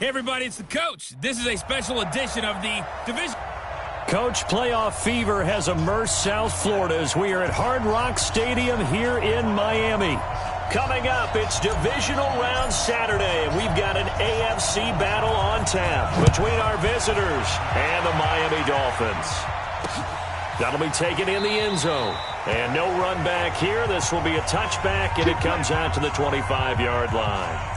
Hey, everybody, it's the coach. This is a special edition of the division. Coach, playoff fever has immersed South Florida as we are at Hard Rock Stadium here in Miami. Coming up, it's divisional round Saturday, and we've got an AFC battle on tap between our visitors and the Miami Dolphins. That'll be taken in the end zone. And no run back here. This will be a touchback, and it comes out to the 25-yard line.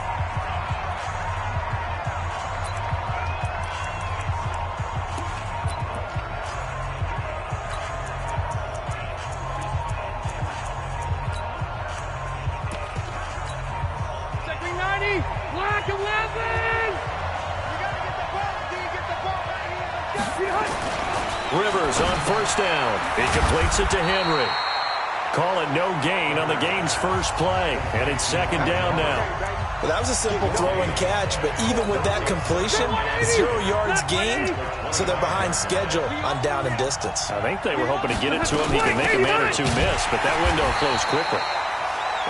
Rivers on first down. He completes it to Henry. Call it no gain on the game's first play. And it's second down now. Well, that was a simple throw and catch, but even with that completion, 0 yards gained, so they're behind schedule on down and distance. I think they were hoping to get it to him. He can make a man or two miss, but that window closed quickly.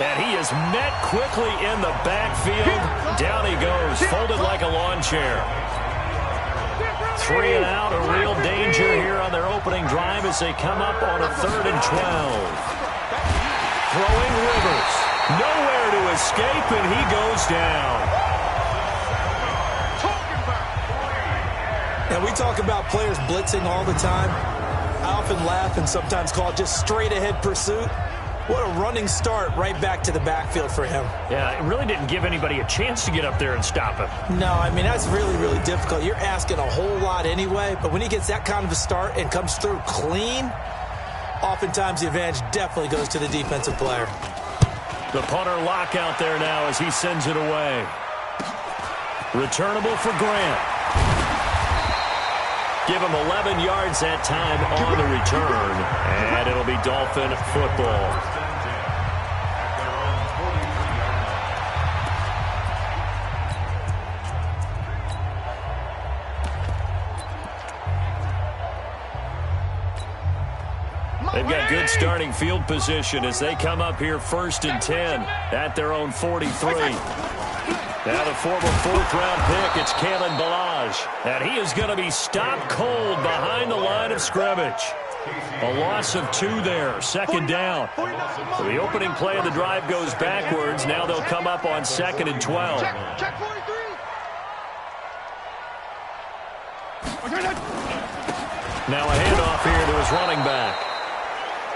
And he is met quickly in the backfield. Down he goes, folded like a lawn chair. 3 and out, a real danger here on their opening drive as they come up on a 3rd and 12. Throwing Rivers. Nowhere to escape, and he goes down. And we talk about players blitzing all the time. I often laugh and sometimes call it just straight-ahead pursuit. What a running start right back to the backfield for him. Yeah, it really didn't give anybody a chance to get up there and stop him. No, I mean, that's really, really difficult. You're asking a whole lot anyway, but when he gets that kind of a start and comes through clean, oftentimes the advantage definitely goes to the defensive player. The punter lockout there now as he sends it away. Returnable for Grant. Give him 11 yards that time on the return, and it'll be Dolphin football. They've got good starting field position as they come up here 1st and 10 at their own 43. Now the former 4th-round pick, it's Kalen Ballage. And he is going to be stopped cold behind the line of scrimmage. A loss of 2 there, 2nd down. So the opening play of the drive goes backwards. Now they'll come up on 2nd and 12. Check 43. Now a handoff here to his running back.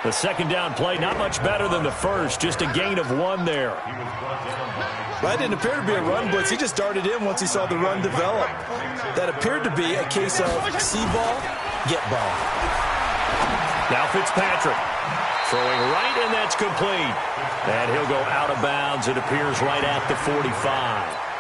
The 2nd down play, not much better than the first, just a gain of 1 there. That didn't appear to be a run blitz. He just darted in once he saw the run develop. That appeared to be a case of see ball, get ball. Now Fitzpatrick throwing right, and that's complete. And he'll go out of bounds. It appears right at the 45.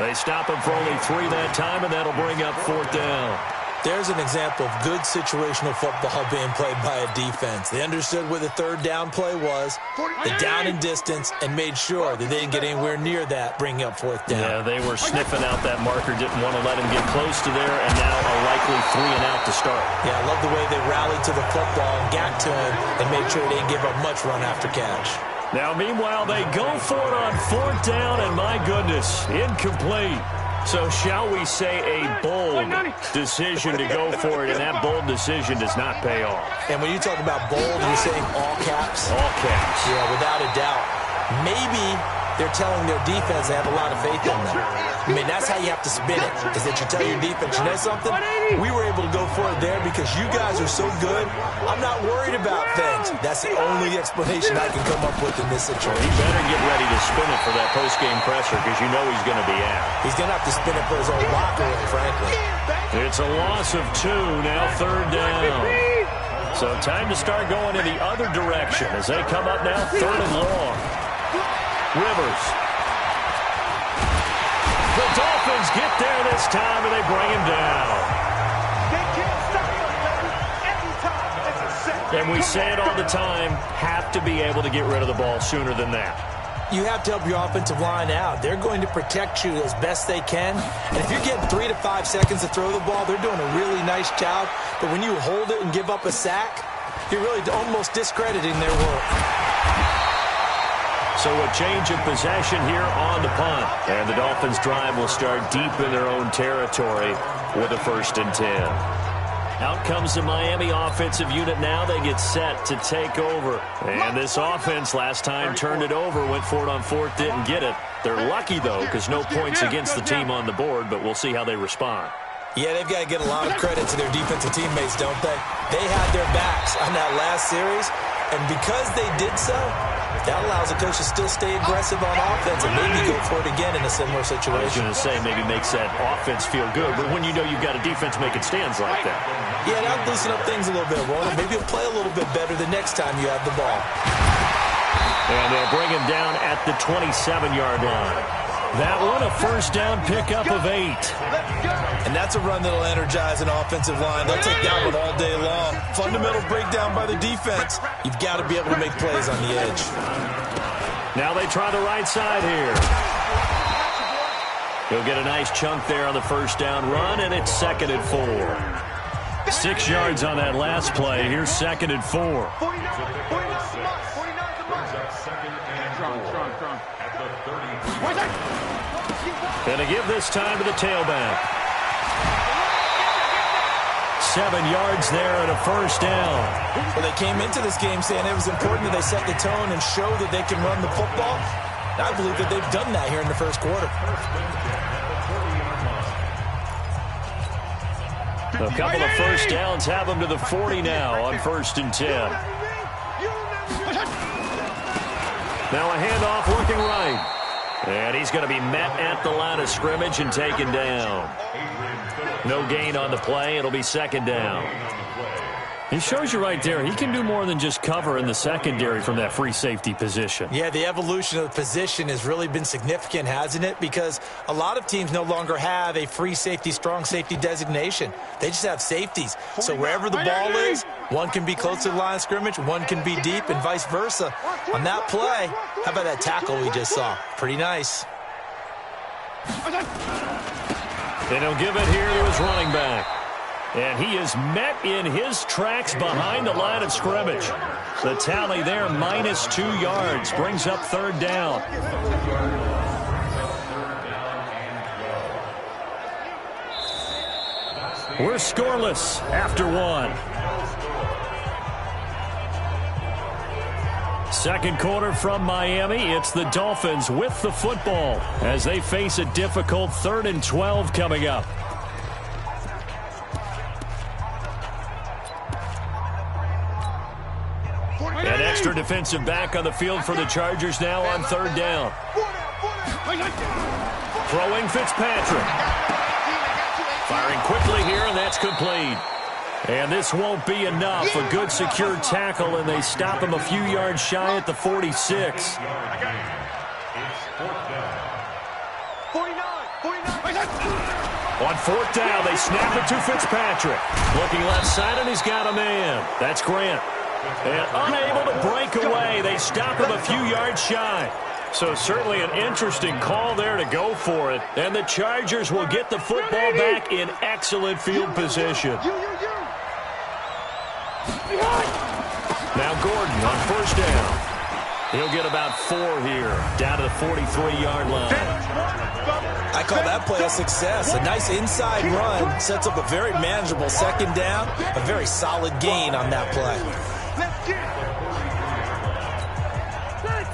They stop him for only 3 that time, and that'll bring up 4th down. There's an example of good situational football being played by a defense. They understood where the 3rd down play was, the down and distance, and made sure that they didn't get anywhere near that, bringing up 4th down. Yeah, they were sniffing out that marker, didn't want to let him get close to there, and now a likely 3 and out to start. Yeah, I love the way they rallied to the football and got to him and made sure they didn't give up much run after catch. Now, meanwhile, they go for it on 4th down, and my goodness, incomplete. So shall we say a bold decision to go for it, and that bold decision does not pay off. And when you talk about bold, you're saying all caps? All caps. Yeah, without a doubt. Maybe they're telling their defense they have a lot of faith in them. I mean, that's how you have to spin it, is that you tell your defense, you know something? We were able to go for it there because you guys are so good. I'm not worried about things. That's the only explanation I can come up with in this situation. He better get ready to spin it for that post-game presser because you know he's going to be out. He's going to have to spin it for his own locker room, frankly. It's a loss of 2, now 3rd down. So time to start going in the other direction as they come up now 3rd and long. Rivers. The Dolphins get there this time, and they bring him down. They can't stop us, baby. Every time it's a set. And we say it all the time, have to be able to get rid of the ball sooner than that. You have to help your offensive line out. They're going to protect you as best they can. And if you're getting 3 to 5 seconds to throw the ball, they're doing a really nice job. But when you hold it and give up a sack, you're really almost discrediting their work. So a change of possession here on the punt. And the Dolphins' drive will start deep in their own territory with a 1st and 10. Out comes the Miami offensive unit now. They get set to take over. And this offense last time turned it over, went for it on 4th, didn't get it. They're lucky, though, because no points against the team on the board, but we'll see how they respond. Yeah, they've got to get a lot of credit to their defensive teammates, don't they? They had their backs on that last series, and because they did so, that allows the coach to still stay aggressive on offense and maybe go for it again in a similar situation. I was going to say maybe makes that offense feel good, but when you know you've got a defense making stands like that. Yeah, that'll loosen up things a little bit, Roland. Maybe you'll play a little bit better the next time you have the ball. And they'll bring him down at the 27-yard line. That one, a 1st down pickup of 8. And that's a run that'll energize an offensive line. They'll take that one all day long. Fundamental breakdown by the defense. You've got to be able to make plays on the edge. Now they try the right side here. He'll get a nice chunk there on the 1st down run, and it's 2nd and 4. 6 yards on that last play. Here's 2nd and 4. And to give this time to the tailback. 7 yards there and a 1st down. Well, they came into this game saying it was important that they set the tone and show that they can run the football. And I believe that they've done that here in the 1st quarter. A couple of 1st downs have them to the 40 now on 1st and 10. Now a handoff looking right. And he's going to be met at the line of scrimmage and taken down. No gain on the play. It'll be 2nd down. He shows you right there, he can do more than just cover in the secondary from that free safety position. Yeah, the evolution of the position has really been significant, hasn't it? Because a lot of teams no longer have a free safety, strong safety designation. They just have safeties. So wherever the ball is, one can be close to the line of scrimmage, one can be deep, and vice versa. On that play, how about that tackle we just saw? Pretty nice. And he'll give it here to his running back. And he is met in his tracks behind the line of scrimmage. The tally there, -2 yards, brings up 3rd down. We're scoreless after 1. 2nd quarter from Miami. It's the Dolphins with the football as they face a difficult 3rd and 12 coming up. An extra defensive back on the field for the Chargers now on 3rd down. Throwing Fitzpatrick. Firing quickly here, and that's complete. And this won't be enough. A good secure tackle, and they stop him a few yards shy at the 46. On 4th down, they snap it to Fitzpatrick. Looking left side, and he's got a man. That's Grant. And unable to break away. They stop him a few yards shy. So certainly an interesting call there to go for it. And the Chargers will get the football back in excellent field position. Now Gordon on 1st down. He'll get about 4 here, down to the 43-yard line. I call that play a success. A nice inside run sets up a very manageable 2nd down. A very solid gain on that play.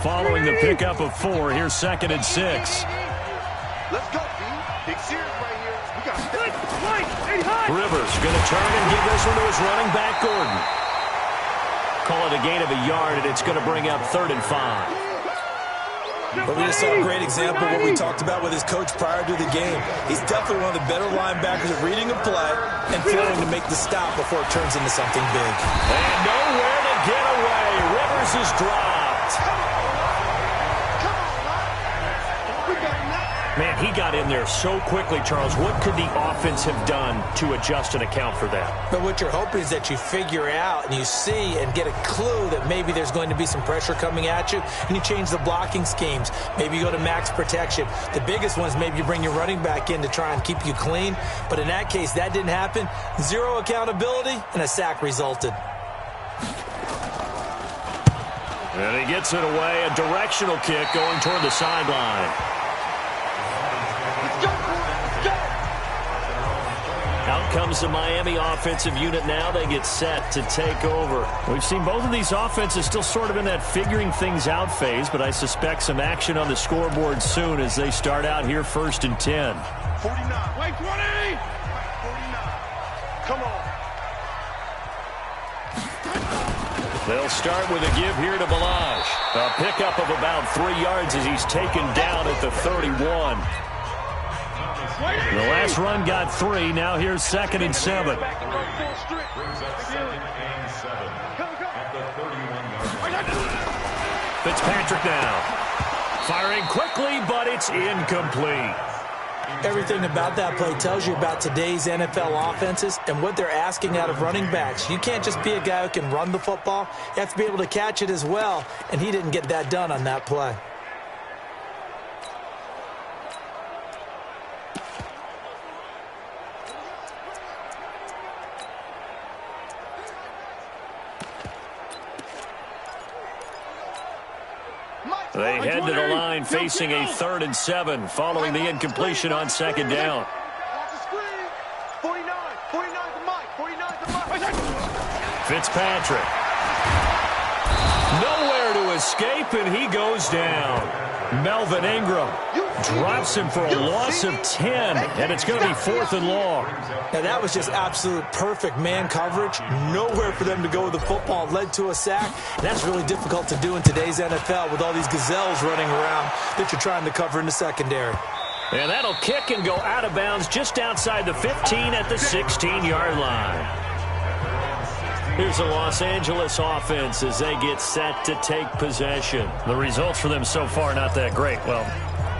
Following the pickup of 4, here's 2nd and 6. Let's go, B. Big series right here. We got Rivers going to turn and give this one to his running back, Gordon. Call it a gain of a yard, and it's going to bring up 3rd and 5. But we just saw a great example of what we talked about with his coach prior to the game. He's definitely one of the better linebackers at reading a play and failing to make the stop before it turns into something big. And nowhere to get away. Rivers is dropped. Man, he got in there so quickly, Charles. What could the offense have done to adjust and account for that? But what you're hoping is that you figure out and you see and get a clue that maybe there's going to be some pressure coming at you, and you change the blocking schemes. Maybe you go to max protection. The biggest one is maybe you bring your running back in to try and keep you clean. But in that case, that didn't happen. 0 accountability, and a sack resulted. And he gets it away, a directional kick going toward the sideline. Out comes the Miami offensive unit now. They get set to take over. We've seen both of these offenses still sort of in that figuring things out phase, but I suspect some action on the scoreboard soon as they start out here 1st and 10. 49. Wait, 20! 49. Come on. They'll start with a give here to Balaj. A pickup of about 3 yards as he's taken down at the 31. The last run got 3. Now here's 2nd and 7. Fitzpatrick now. Firing quickly, but it's incomplete. Everything about that play tells you about today's NFL offenses and what they're asking out of running backs. You can't just be a guy who can run the football. You have to be able to catch it as well, and he didn't get that done on that play. They head to the line facing a 3rd and 7 following the incompletion on 2nd down. 49 to Mike. 49 to Mike. Fitzpatrick. Nowhere to escape, and he goes down. Melvin Ingram drops him for a loss of 10, and it's going to be 4th and long. Now, that was just absolute perfect man coverage. Nowhere for them to go with the football. Led to a sack. And that's really difficult to do in today's NFL with all these gazelles running around that you're trying to cover in the secondary. And that'll kick and go out of bounds just outside the 15 at the 16-yard line. Here's the Los Angeles offense as they get set to take possession. The results for them so far not that great. Well,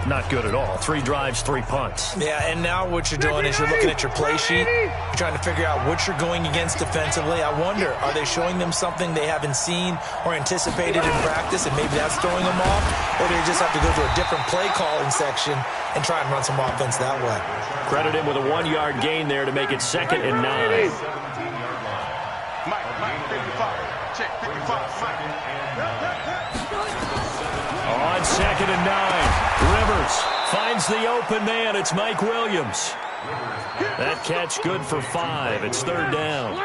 not good at all. 3 drives, 3 punts. Yeah, and now what you're doing is you're looking at your play sheet. You're trying to figure out what you're going against defensively. I wonder, are they showing them something they haven't seen or anticipated in practice, and maybe that's throwing them off? Or do they just have to go to a different play calling section and try and run some offense that way? Credit him with a 1-yard gain there to make it 2nd and 9. Mike, 55. Check, 55, Mike. On 2nd and 9, Rivers finds the open man. It's Mike Williams. That catch good for 5. It's 3rd down.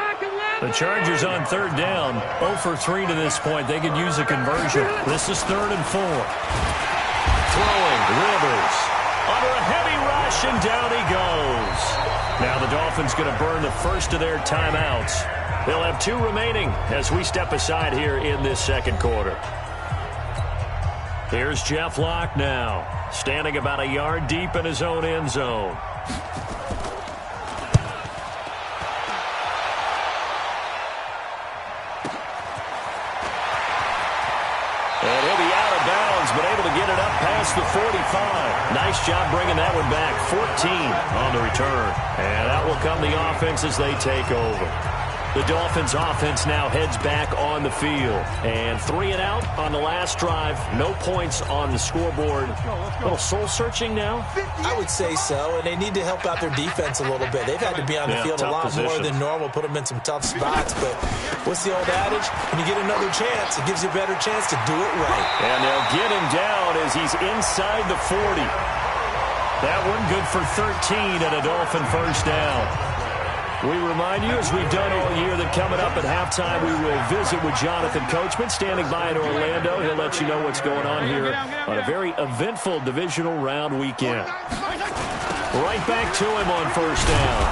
The Chargers on 3rd down, 0 for 3 to this point. They could use a conversion. This is 3rd and 4. Throwing, Rivers. Under a heavy rush, and down he goes. Now the Dolphins going to burn the first of their timeouts. They'll have 2 remaining as we step aside here in this 2nd quarter. Here's Jeff Locke now, standing about a yard deep in his own end zone. And he'll be out of bounds, but able to get it up past the 45. Nice job bringing that one back. 14 on the return. And out will come the offense as they take over. The Dolphins offense now heads back on the field. And 3 and out on the last drive. No points on the scoreboard. A little soul-searching now? I would say so, and they need to help out their defense a little bit. They've had to be on the field a lot more than normal, put them in some tough spots. But what's the old adage? When you get another chance, it gives you a better chance to do it right. And they'll get him down as he's inside the 40. That one good for 13 and a Dolphin first down. We remind you, as we've done all year, that coming up at halftime, we will visit with Jonathan Coachman, standing by in Orlando. He'll let you know what's going on here on a very eventful divisional round weekend. Right back to him on first down.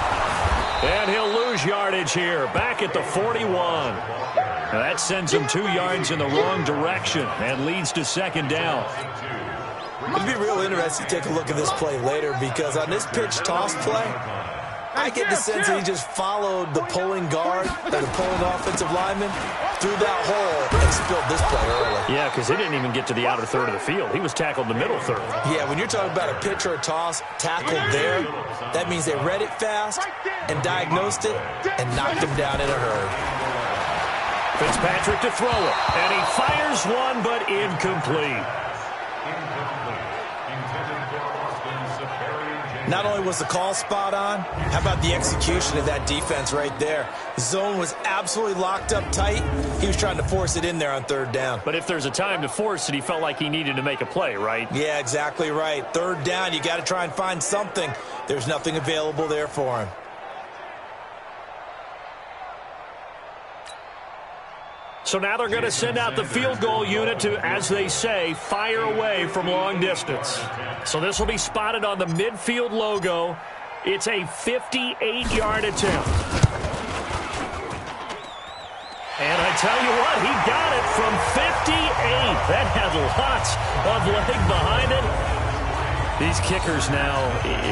And he'll lose yardage here, back at the 41. Now that sends him 2 yards in the wrong direction and leads to 2nd down. It'd be real interesting to take a look at this play later, because on this pitch toss play, I get the sense that he just followed the pulling guard or the pulling offensive lineman through that hole and spilled this play early. Yeah, because he didn't even get to the outer third of the field. He was tackled in the middle third. Yeah, when you're talking about a pitch or a toss tackled there, that means they read it fast and diagnosed it and knocked him down in a hurry. Fitzpatrick to throw it, and he fires one, but incomplete. Not only was the call spot on, how about the execution of that defense right there? The zone was absolutely locked up tight. He was trying to force it in there on third down. But if there's a time to force it, he felt like he needed to make a play, right? Yeah, exactly right. Third down, you got to try and find something. There's nothing available there for him. So now they're going to send out the field goal unit to, as they say, fire away from long distance. So this will be spotted on the midfield logo. It's a 58-yard attempt. And I tell you what, he got it from 58. That had lots of leg behind it. These kickers now,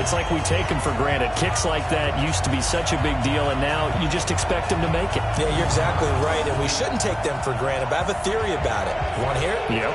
it's like we take them for granted. Kicks like that used to be such a big deal, and now you just expect them to make it. Yeah, you're exactly right, and we shouldn't take them for granted, but I have a theory about it. You want to hear it? Yep.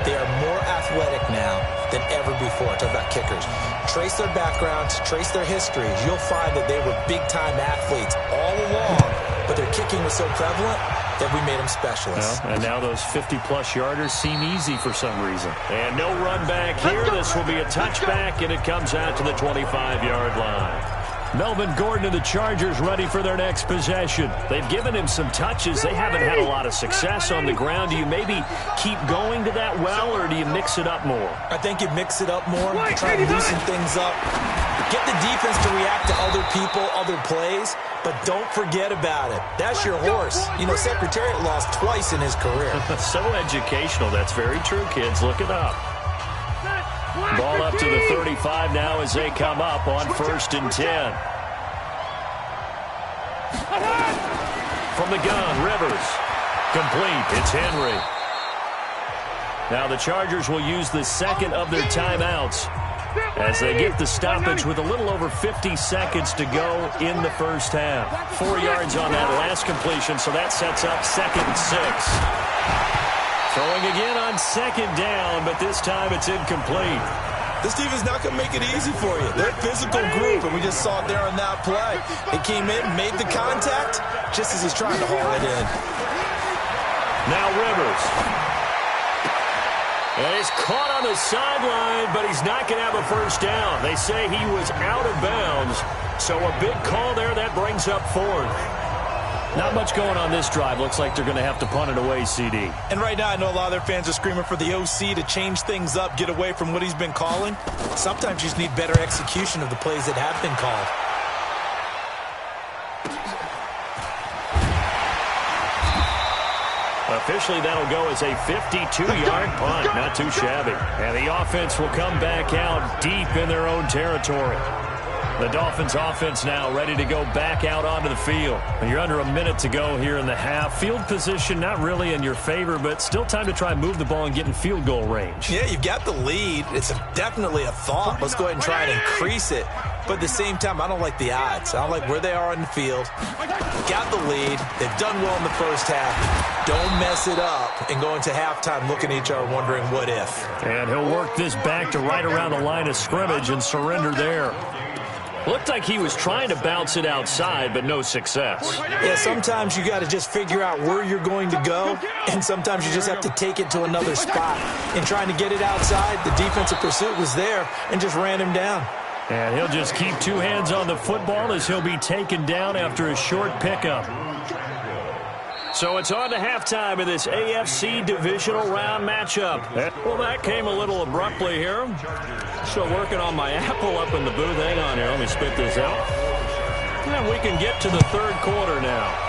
They are more athletic now than ever before. Talk about kickers. Trace their backgrounds, trace their histories. You'll find that they were big-time athletes all along, but their kicking was so prevalent that we made them specialists. Well, and now those 50-plus yarders seem easy for some reason. And no run back here. This will be a touchback, and it comes out to the 25-yard line. Melvin Gordon and the Chargers ready for their next possession. They've given him some touches. They haven't had a lot of success on the ground. Do you maybe keep going to that well, or do you mix it up more? I think you mix it up more, try to loosen things up. Get the defense to react to other people, other plays, but don't forget about it. That's your horse. You know, Secretariat lost twice in his career. So educational. That's very true, kids. Look it up. Ball up to the 35 now as they come up on 1st and 10. From the gun, Rivers. Complete. It's Henry. Now the Chargers will use the second of their timeouts as they get the stoppage with a little over 50 seconds to go in the first half. 4 yards on that last completion, so that sets up 2nd and 6. Throwing again on 2nd down, but this time it's incomplete. This defense is not going to make it easy for you. They're a physical group, and we just saw it there on that play. It came in, made the contact, just as he's trying to haul it in. Now Rivers. And he's caught on the sideline, but he's not going to have a first down. They say he was out of bounds, so a big call there. That brings up 4th. Not much going on this drive. Looks like they're going to have to punt it away, CD. And right now, I know a lot of their fans are screaming for the OC to change things up, get away from what he's been calling. Sometimes you just need better execution of the plays that have been called. Officially, that'll go as a 52-yard punt. Not too shabby. And the offense will come back out deep in their own territory. The Dolphins offense now ready to go back out onto the field. You're under a minute to go here in the half. Field position not really in your favor, but still time to try and move the ball and get in field goal range. Yeah, you've got the lead. It's definitely a thought. Let's go ahead and try and increase it. But at the same time, I don't like the odds. I don't like where they are on the field. Got the lead. They've done well in the first half. Don't mess it up and go into halftime looking at each other wondering what if. And he'll work this back to right around the line of scrimmage and surrender there. Looked like he was trying to bounce it outside, but no success. Yeah, sometimes you got to just figure out where you're going to go, and sometimes you just have to take it to another spot. And trying to get it outside, the defensive pursuit was there and just ran him down. And he'll just keep 2 hands on the football as he'll be taken down after a short pickup. So it's on to halftime of this AFC divisional round matchup. Well, that came a little abruptly here. Still working on my apple up in the booth. Hang on here. Let me spit this out. And we can get to the 3rd quarter now.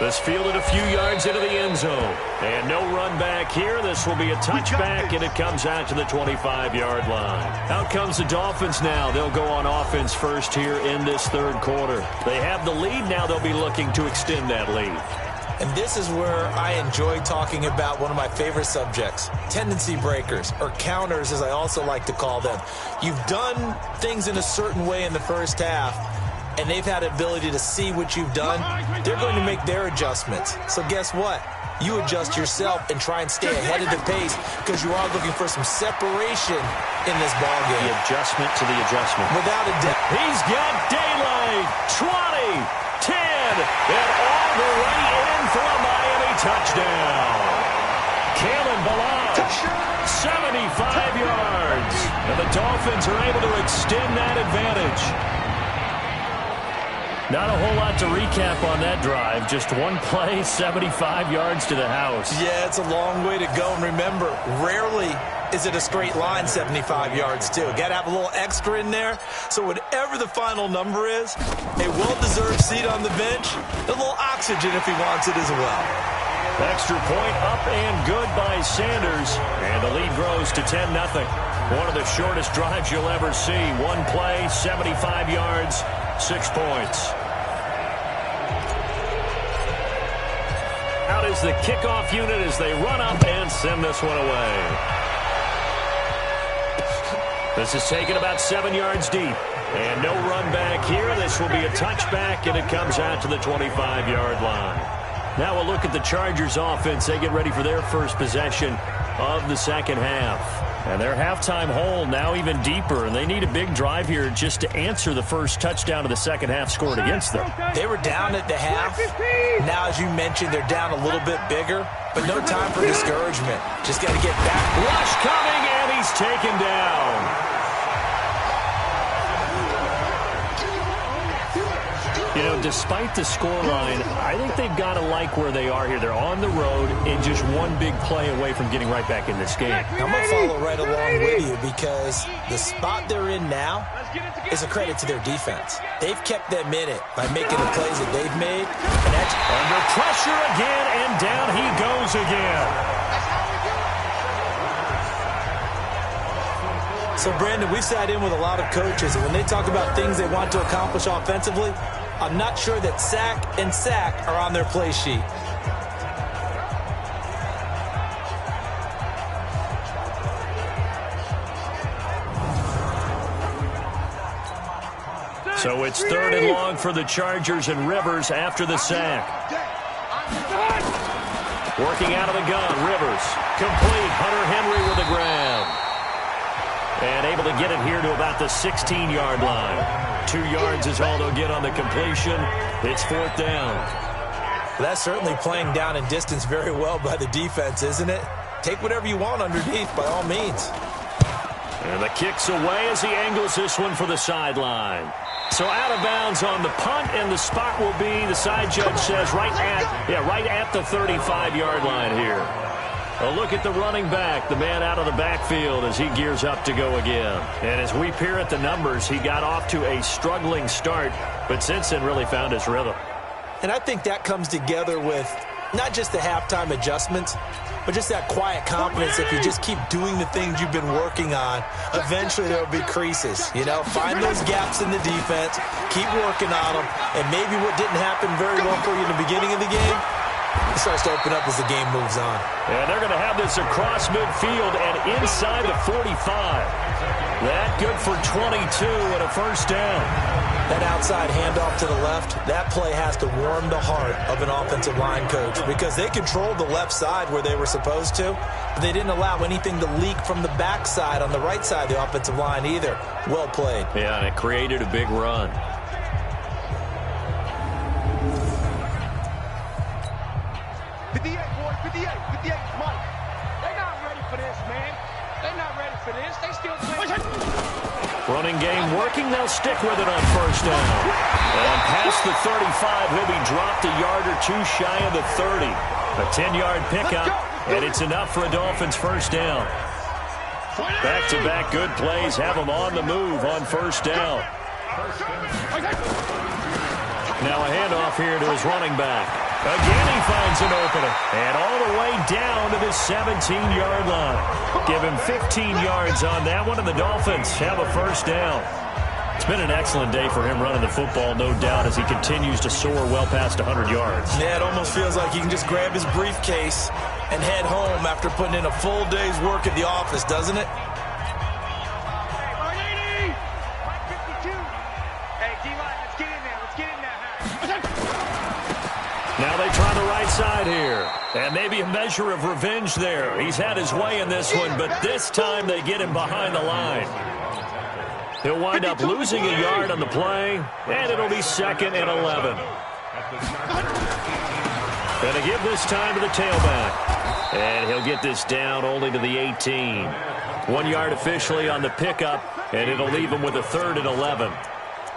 This fielded a few yards into the end zone. And no run back here. This will be a touchback, and it comes out to the 25-yard line. Out comes the Dolphins now. They'll go on offense first here in this 3rd quarter. They have the lead. Now they'll be looking to extend that lead. And this is where I enjoy talking about one of my favorite subjects, tendency breakers, or counters as I also like to call them. You've done things in a certain way in the first half, and they've had the ability to see what you've done. They're going to make their adjustments. So guess what? You adjust yourself and try and stay ahead of the pace because you are looking for some separation in this ballgame. The adjustment to the adjustment. Without a doubt. He's got daylight. 20, 10, and all the way in for a Miami touchdown. Kalen Ballage, 75 yards. And the Dolphins are able to extend that advantage. Not a whole lot to recap on that drive. Just one play, 75 yards to the house. Yeah, it's a long way to go. And remember, rarely is it a straight line 75 yards, too. Got to have a little extra in there. So whatever the final number is, a well-deserved seat on the bench, a little oxygen if he wants it as well. Extra point up and good by Sanders. And the lead grows to 10-0. One of the shortest drives you'll ever see. One play, 75 yards, 6 points. Out is the kickoff unit as they run up and send this one away. This is taken about 7 yards deep. And no run back here. This will be a touchback, and it comes out to the 25-yard line. Now we'll look at the Chargers offense. They get ready for their first possession of the second half. And their halftime hole now even deeper, and they need a big drive here just to answer the first touchdown of the second half scored against them. They were down at the half. Now, as you mentioned, they're down a little bit bigger, but no time for discouragement. Just got to get back. Rush coming, and he's taken down. You know, despite the scoreline, I think they've got to like where they are here. They're on the road and just one big play away from getting right back in this game. I'm going to follow right along with you because the spot they're in now is a credit to their defense. They've kept them in it by making the plays that they've made. And that's under pressure again, and down he goes again. So, Brandon, we've sat in with a lot of coaches, and when they talk about things they want to accomplish offensively, I'm not sure that sack and sack are on their play sheet. So it's 3rd and long for the Chargers, and Rivers after the sack. Working out of the gun, Rivers. Complete. Hunter Henry with the grab. And able to get it here to about the 16-yard line. 2 yards is all they'll get on the completion. It's 4th down. That's certainly playing down in distance very well by the defense, isn't it? Take whatever you want underneath, by all means. And the kick's away as he angles this one for the sideline. So out of bounds on the punt, and the spot will be, the side judge says, right at the 35-yard line here. A look at the running back, the man out of the backfield as he gears up to go again. And as we peer at the numbers, he got off to a struggling start, but since then really found his rhythm. And I think that comes together with not just the halftime adjustments, but just that quiet confidence. If you just keep doing the things you've been working on, eventually there will be creases. You know, find those gaps in the defense, keep working on them, and maybe what didn't happen very well for you in the beginning of the game, it starts to open up as the game moves on. And they're going to have this across midfield and inside the 45. That good for 22 and a first down. That outside handoff to the left, that play has to warm the heart of an offensive line coach because they controlled the left side where they were supposed to, but they didn't allow anything to leak from the backside on the right side of the offensive line either. Well played. Yeah, and it created a big run. 58, boys, 58, 58, Mike. They're not ready for this, man. They're not ready for this. They still playing. Running game working. They'll stick with it on first down. And past the 35, he'll be dropped a yard or two shy of the 30. A 10-yard pickup, and it's enough for a Dolphins first down. Back-to-back good plays have them on the move on first down. Now a handoff here to his running back. Again, he finds an opening. And all the way down to the 17-yard line. Give him 15 yards on that one, and the Dolphins have a first down. It's been an excellent day for him running the football, no doubt, as he continues to soar well past 100 yards. Yeah, it almost feels like he can just grab his briefcase and head home after putting in a full day's work at the office, doesn't it? Now they try the right side here. And maybe a measure of revenge there. He's had his way in this one, but this time they get him behind the line. He'll wind up losing a yard on the play, and it'll be 2nd and 11. Going to give this time to the tailback. And he'll get this down only to the 18. 1 yard officially on the pickup, and it'll leave him with a 3rd and 11.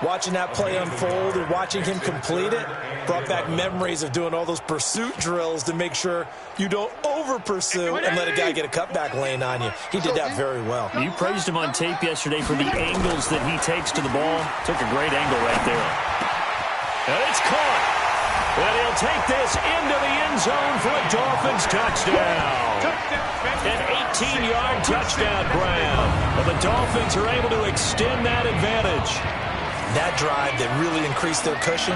Watching that play unfold and watching him complete it brought back memories of doing all those pursuit drills to make sure you don't over-pursue and let a guy get a cutback lane on you. He did that very well. You praised him on tape yesterday for the angles that he takes to the ball. Took a great angle right there. And it's caught. And he'll take this into the end zone for a Dolphins touchdown. An 18-yard touchdown grab. But the Dolphins are able to extend that advantage. That drive that really increased their cushion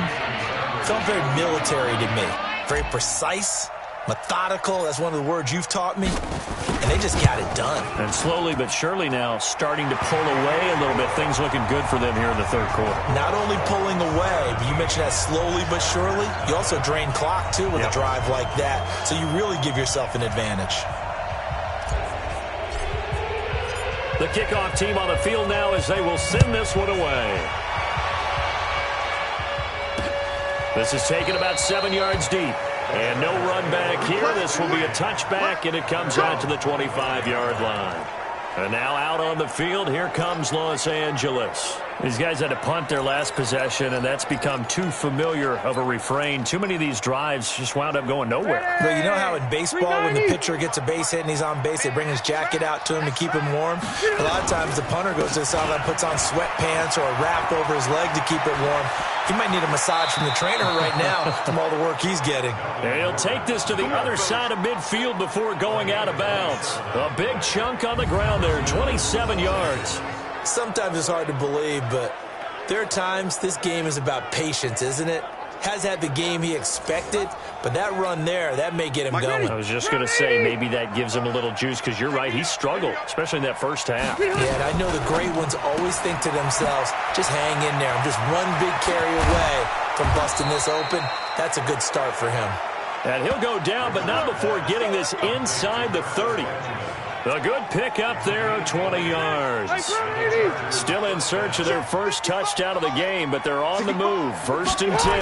felt very military to me. Very precise, methodical. That's one of the words you've taught me. And they just got it done. And slowly but surely now starting to pull away a little bit. Things looking good for them here in the 3rd quarter. Not only pulling away, but you mentioned that slowly but surely. You also drain clock, too, with a drive like that. So you really give yourself an advantage. The kickoff team on the field now as they will send this one away. This is taken about 7 yards deep. And no run back here. This will be a touchback, and it comes out to the 25-yard line. And now out on the field, here comes Los Angeles. These guys had to punt their last possession, and that's become too familiar of a refrain. Too many of these drives just wound up going nowhere. But you know how in baseball, when the pitcher gets a base hit and he's on base, they bring his jacket out to him to keep him warm? A lot of times the punter goes to the sideline, puts on sweatpants or a wrap over his leg to keep it warm. He might need a massage from the trainer right now from all the work he's getting. And he'll take this to the other side of midfield before going out of bounds. A big chunk on the ground there, 27 yards. Sometimes it's hard to believe, but there are times this game is about patience, isn't it? Has had the game he expected, but that run there, that may get him going. I was just going to say, maybe that gives him a little juice, because you're right, he struggled, especially in that first half. Yeah, and I know the great ones always think to themselves, just hang in there, just one big carry away from busting this open. That's a good start for him. And he'll go down, but not before getting this inside the 30. A good pick up there of 20 yards. Still in search of their first touchdown of the game, but they're on the move. 1st and 10.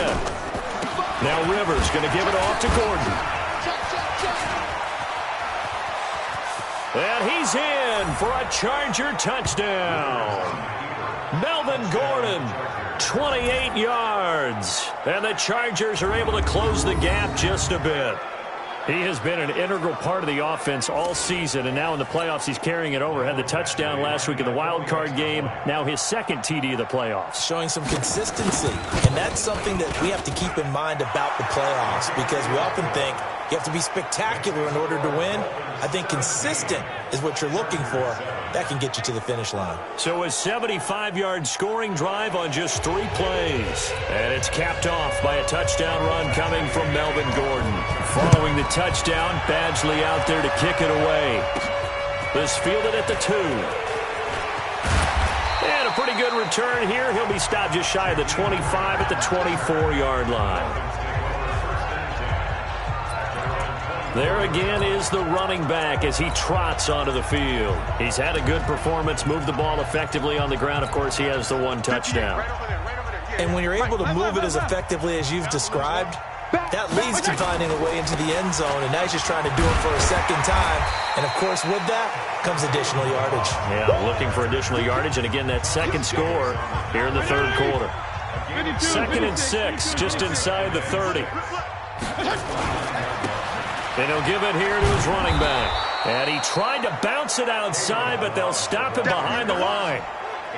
Now Rivers going to give it off to Gordon. And he's in for a Charger touchdown. Melvin Gordon, 28 yards. And the Chargers are able to close the gap just a bit. He has been an integral part of the offense all season, and now in the playoffs he's carrying it over. Had the touchdown last week in the wild card game. Now his 2nd TD of the playoffs. Showing some consistency, and that's something that we have to keep in mind about the playoffs, because we often think you have to be spectacular in order to win. I think consistent is what you're looking for. That can get you to the finish line. So a 75-yard scoring drive on just 3 plays. And it's capped off by a touchdown run coming from Melvin Gordon. Following the touchdown, Badgley out there to kick it away. This fielded at the 2. And a pretty good return here. He'll be stopped just shy of the 25 at the 24-yard line. There again is the running back as he trots onto the field. He's had a good performance, moved the ball effectively on the ground. Of course, he has the 1 touchdown. And when you're able to move it as effectively as you've described, that leads to finding a way into the end zone, and now he's just trying to do it for a 2nd time. And, of course, with that comes additional yardage. Yeah, looking for additional yardage, and again, that 2nd score here in the 3rd quarter. 2nd and 6, just inside the 30. And he'll give it here to his running back. And he tried to bounce it outside, but they'll stop him behind the line.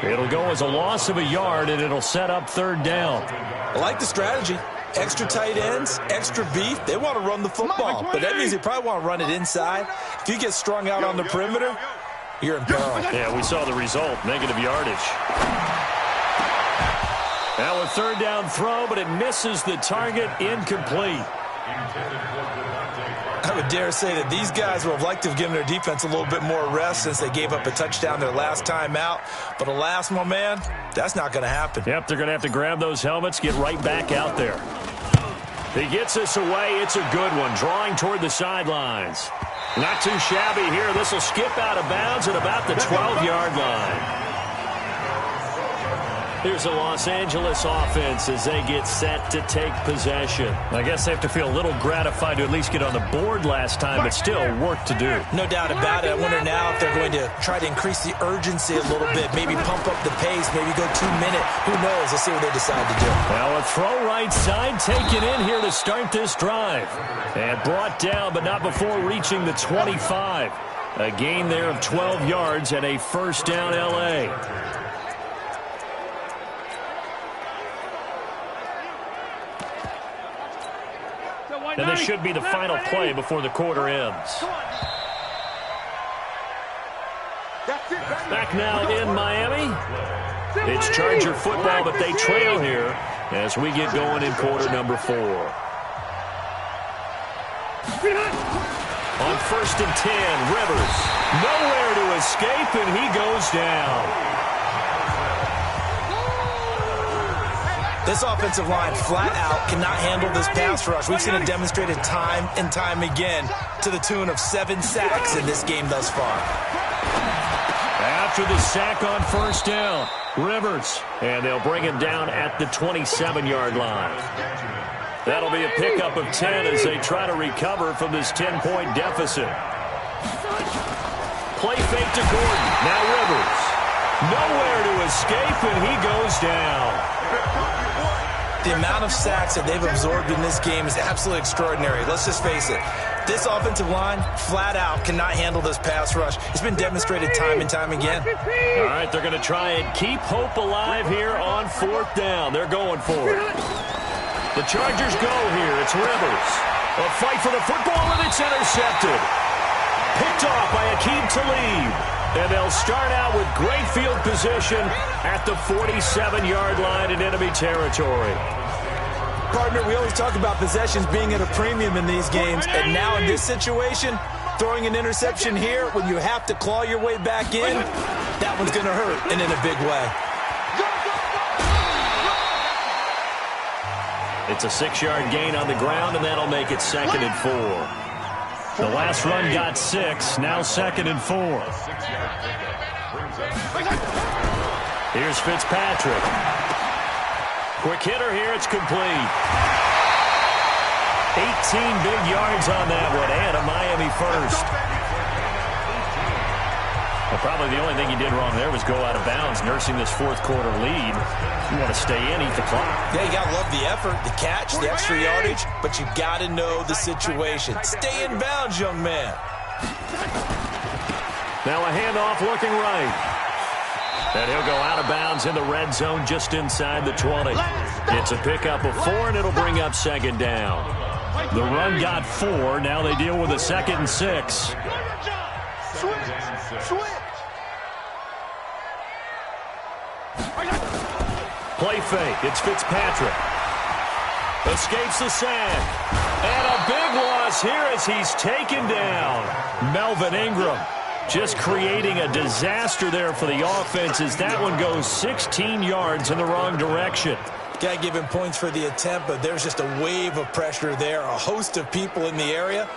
It'll go as a loss of a yard, and it'll set up 3rd down. I like the strategy. Extra tight ends, extra beef. They want to run the football, but that means they probably want to run it inside. If you get strung out on the perimeter, you're in peril. Yeah, we saw the result, negative yardage. Now a 3rd down throw, but it misses the target, incomplete. I would dare say that these guys would have liked to have given their defense a little bit more rest since they gave up a touchdown their last time out. But alas, my man, that's not going to happen. Yep, they're going to have to grab those helmets, get right back out there. He gets this away. It's a good one, drawing toward the sidelines. Not too shabby here. This will skip out of bounds at about the 12-yard line. Here's the Los Angeles offense as they get set to take possession. I guess they have to feel a little gratified to at least get on the board last time, but still work to do. No doubt about it. I wonder now if they're going to try to increase the urgency a little bit, maybe pump up the pace, maybe go 2-minute. Who knows? Let's see what they decide to do. Well, a throw right side taken in here to start this drive. And brought down, but not before reaching the 25. A gain there of 12 yards and a first down L.A. And this should be the final play before the quarter ends. Back now in Miami. It's Charger football, but they trail here as we get going in quarter number 4. On 1st and 10, Rivers. Nowhere to escape, and he goes down. This offensive line flat out cannot handle this pass rush. We've seen it demonstrated time and time again to the tune of 7 sacks in this game thus far. After the sack on 1st down, Rivers. And they'll bring him down at the 27-yard line. That'll be a pickup of 10 as they try to recover from this 10-point deficit. Play fake to Gordon. Now Rivers. Nowhere to escape, and he goes down. The amount of sacks that they've absorbed in this game is absolutely extraordinary. Let's just face it. This offensive line, flat out, cannot handle this pass rush. It's been demonstrated time and time again. All right, they're going to try and keep hope alive here on 4th down. They're going for it. The Chargers go here. It's Rivers. A fight for the football, and it's intercepted. Picked off by Aqib Talib. And they'll start out with great field position at the 47-yard line in enemy territory. Partner, we always talk about possessions being at a premium in these games. And now in this situation, throwing an interception here when you have to claw your way back in, that one's going to hurt, and in a big way. It's a 6-yard gain on the ground, and that'll make it 2nd and 4. The last run got 6, now 2nd and 4. Here's Fitzpatrick. Quick hitter here, it's complete. 18 big yards on that one, and a Miami first. Well, probably the only thing he did wrong there was go out of bounds, nursing this 4th quarter lead. You want to stay in, eat the clock. Yeah, you got to love the effort, the catch, the extra yardage, but you got to know the situation. Stay in bounds, young man. Now a handoff looking right. And he'll go out of bounds in the red zone just inside the 20. It's a pickup of 4, and it'll bring up 2nd down. The run got 4. Now they deal with a 2nd and 6. Play fake. It's Fitzpatrick. Escapes the sack. And a big loss here as he's taken down. Melvin Ingram just creating a disaster there for the offense as that one goes 16 yards in the wrong direction. Got to give him points for the attempt, but there's just a wave of pressure there. A host of people in the area.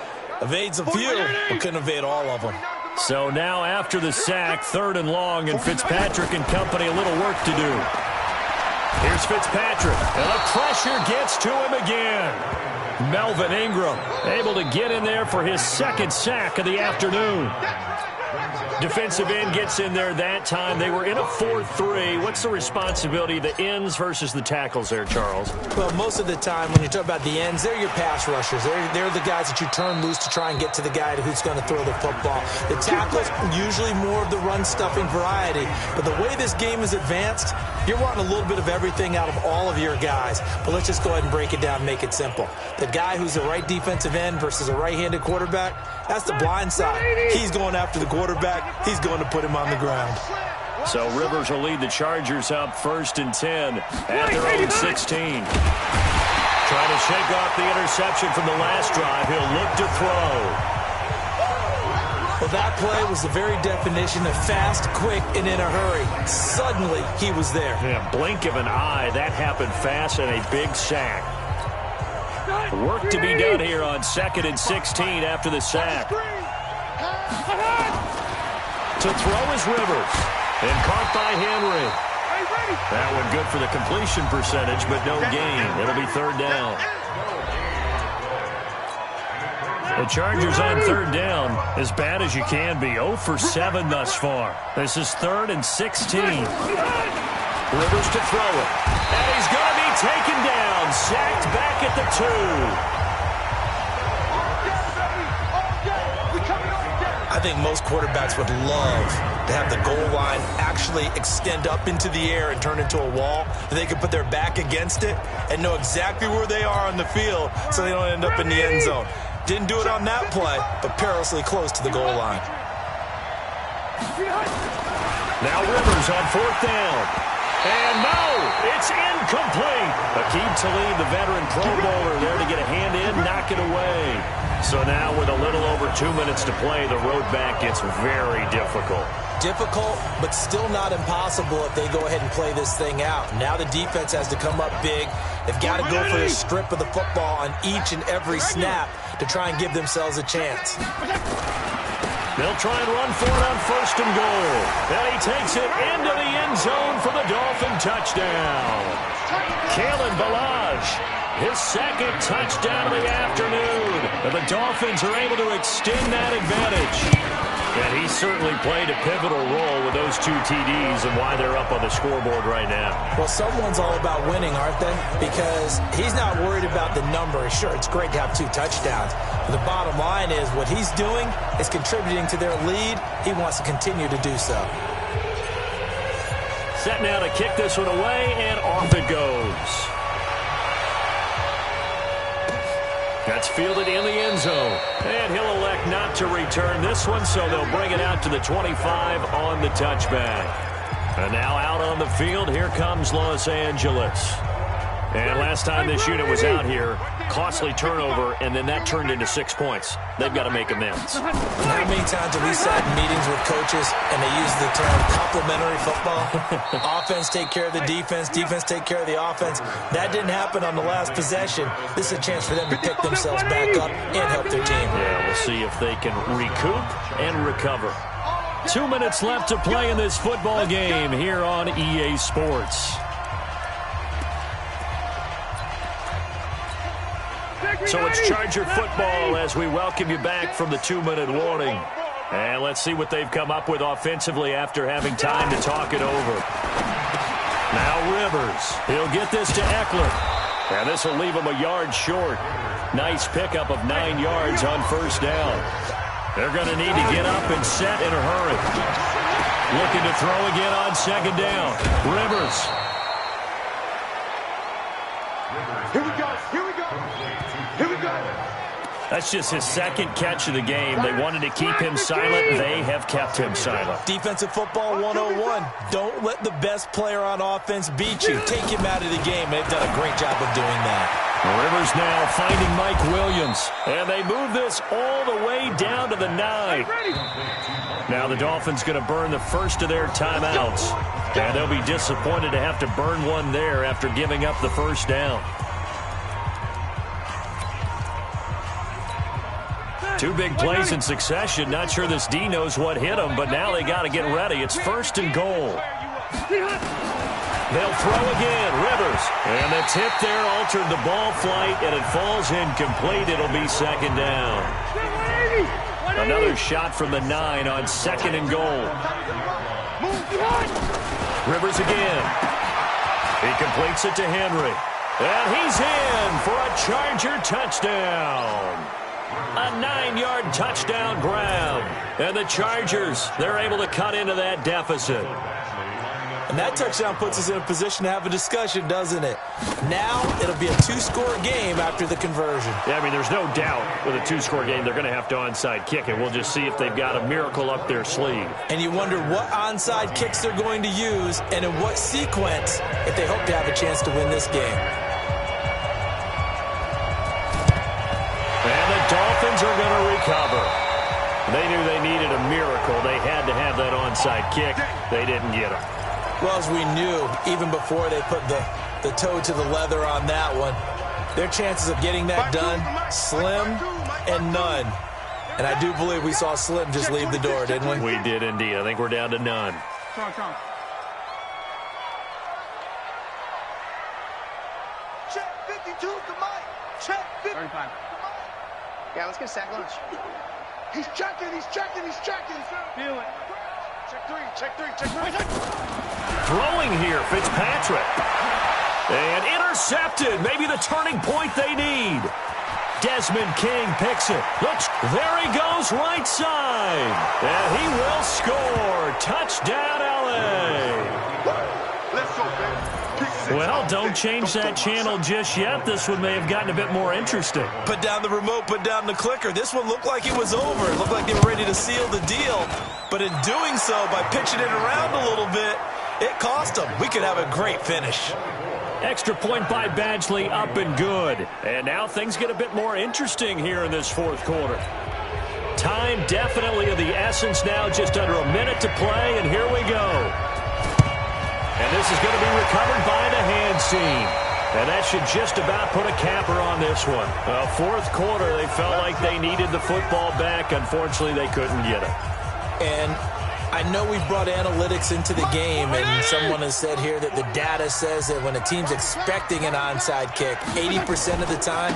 Evades a few, but couldn't evade all of them. So now after the sack, 3rd and long, and Fitzpatrick and company a little work to do. Here's Fitzpatrick, and the pressure gets to him again. Melvin Ingram able to get in there for his 2nd sack of the afternoon. Defensive end gets in there that time. They were in a 4-3. What's the responsibility of the ends versus the tackles there, Charles? Well, most of the time when you talk about the ends, they're your pass rushers. They're the guys that you turn loose to try and get to the guy who's going to throw the football. The tackles, usually more of the run-stuffing variety. But the way this game is advanced, you're wanting a little bit of everything out of all of your guys. But let's just go ahead and break it down and make it simple. The guy who's the right defensive end versus a right-handed quarterback, that's the blind side. He's going after the quarterback. He's going to put him on the ground. So Rivers will lead the Chargers up 1st and 10 at their own 16. Trying to shake off the interception from the last drive. He'll look to throw. Well, that play was the very definition of fast, quick, and in a hurry. Suddenly, he was there. Yeah, blink of an eye. That happened fast and a big sack. Work to be done here on 2nd and 16 after the sack. To throw is Rivers. And caught by Henry. That one good for the completion percentage, but no gain. It'll be third down. The Chargers on third down, as bad as you can be. 0 for 7 thus far. This is 3rd and 16. Rivers to throw it. And he's going to be taken down. Sacked back at the 2. I think most quarterbacks would love to have the goal line actually extend up into the air and turn into a wall, that they can put their back against it and know exactly where they are on the field so they don't end up in the end zone. Didn't do it on that play, but perilously close to the goal line. Now Rivers on 4th down. And no, it's incomplete. Aqib Talib, the veteran Pro Bowler, there to get a hand in, knock it away. So now with a little over 2 minutes to play, the road back gets very difficult. Difficult, but still not impossible if they go ahead and play this thing out. Now the defense has to come up big. They've got to go for a strip of the football on each and every snap to try and give themselves a chance. They'll try and run for it on 1st and goal. And he takes it into the end zone for the Dolphin touchdown. Kalen Ballage, his 2nd touchdown of the afternoon. And the Dolphins are able to extend that advantage. And he certainly played a pivotal role with those 2 TDs and why they're up on the scoreboard right now. Well, someone's all about winning, aren't they? Because he's not worried about the number. Sure, it's great to have 2 touchdowns. But the bottom line is what he's doing is contributing to their lead. He wants to continue to do so. Set now to kick this one away, and off it goes. That's fielded in the end zone. And he'll elect not to return this one, so they'll bring it out to the 25 on the touchback. And now out on the field, here comes Los Angeles. And last time this unit was out here, costly turnover, and then that turned into 6 points. They've got to make amends. How many times have we sat in meetings with coaches and they use the term complementary football? Offense take care of the defense, defense take care of the offense. That didn't happen on the last possession. This is a chance for them to pick themselves back up and help their team. Yeah, we'll see if they can recoup and recover. 2 minutes left to play in this football game here on EA Sports. So it's Charger football as we welcome you back from the 2-minute warning. And let's see what they've come up with offensively after having time to talk it over. Now Rivers. He'll get this to Eckler. And this will leave him a yard short. Nice pickup of 9 yards on 1st down. They're going to need to get up and set in a hurry. Looking to throw again on 2nd down. Rivers. Here we go. Here we go. Here we go. That's just his 2nd catch of the game. They wanted to keep him silent. They have kept him silent. Defensive football 101. Don't let the best player on offense beat you. Take him out of the game. They've done a great job of doing that. Rivers now finding Mike Williams. And they move this all the way down to the 9. Now the Dolphins going to burn the first of their timeouts. And they'll be disappointed to have to burn one there after giving up the 1st down. 2 big plays in succession. Not sure this D knows what hit him, but now they got to get ready. It's 1st and goal. They'll throw again. Rivers. And the tip there altered the ball flight, and it falls incomplete. It'll be 2nd down. Another shot from the 9 on 2nd and goal. Rivers again. He completes it to Henry. And he's in for a Charger touchdown. A 9-yard touchdown grab. And the Chargers, they're able to cut into that deficit. And that touchdown puts us in a position to have a discussion, doesn't it? Now it'll be a 2-score game after the conversion. Yeah, I mean, there's no doubt with a 2-score game, they're going to have to onside kick it. We'll just see if they've got a miracle up their sleeve. And you wonder what onside kicks they're going to use and in what sequence if they hope to have a chance to win this game. And the Dolphins are going to recover. They knew they needed a miracle. They had to have that onside kick. They didn't get it. Well, as we knew, even before they put the toe to the leather on that one, their chances of getting that done, slim and none. And I do believe we saw Slim just leave the door, didn't we? We did indeed. I think we're down to none. Check 52 to Mike. Check 55. Yeah, let's get a sack lunch. He's checking. Feel it. Check three. Throwing here, Fitzpatrick. And intercepted. Maybe the turning point they need. Desmond King picks it. Looks, there he goes, right side. And he will score. Touchdown, LA. Let's go, baby. Well, don't change that channel just yet. This one may have gotten a bit more interesting. Put down the remote, put down the clicker. This one looked like it was over. It looked like they were ready to seal the deal. But in doing so, by pitching it around a little bit, it cost them. We could have a great finish. Extra point by Badgley, up and good. And now things get a bit more interesting here in this fourth quarter. Time definitely of the essence now, just under a minute to play, and here we go. And this is going to be recovered by the hands team. And that should just about put a capper on this one. Fourth quarter, they felt like they needed the football back. Unfortunately, they couldn't get it. And I know we've brought analytics into the game, and someone has said here that the data says that when a team's expecting an onside kick, 80% of the time,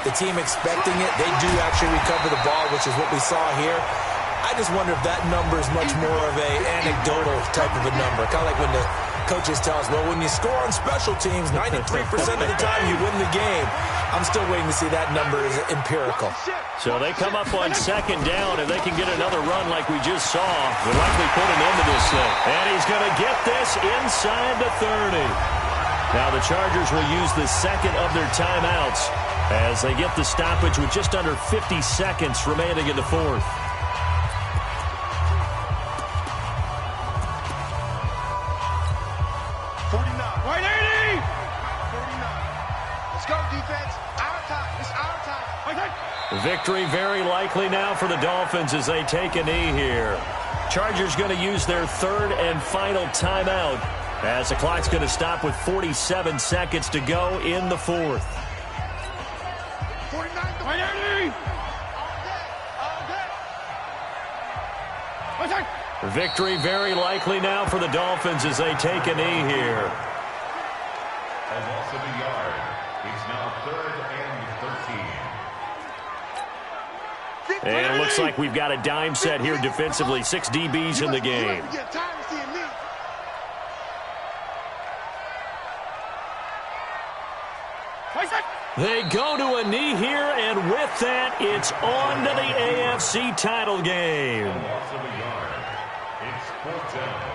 the team expecting it, they do actually recover the ball, which is what we saw here. I just wonder if that number is much more of a anecdotal type of a number. Kind of like when the coaches tell us, well, when you score on special teams, 93% of the time you win the game. I'm still waiting to see that number is empirical. So they come up on second down, and they can get another run like we just saw. We'll likely put an end to this thing. And he's going to get this inside the 30. Now the Chargers will use the second of their timeouts as they get the stoppage with just under 50 seconds remaining in the fourth. Victory very likely now for the Dolphins as they take a knee here. Chargers going to use their third and final timeout as the clock's going to stop with 47 seconds to go in the fourth. Victory very likely now for the Dolphins as they take a knee here. A loss of a yard. It's now 3rd and 13. And it looks like we've got a dime set here defensively. 6 DBs in the game. They go to a knee here, and with that, it's on to the AFC title game. A loss of a yard. It's 4th down.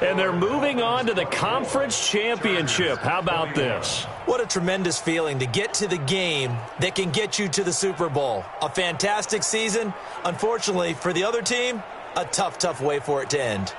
And they're moving on to the conference championship. How about this? What a tremendous feeling to get to the game that can get you to the Super Bowl. A fantastic season. Unfortunately, for the other team, a tough, tough way for it to end.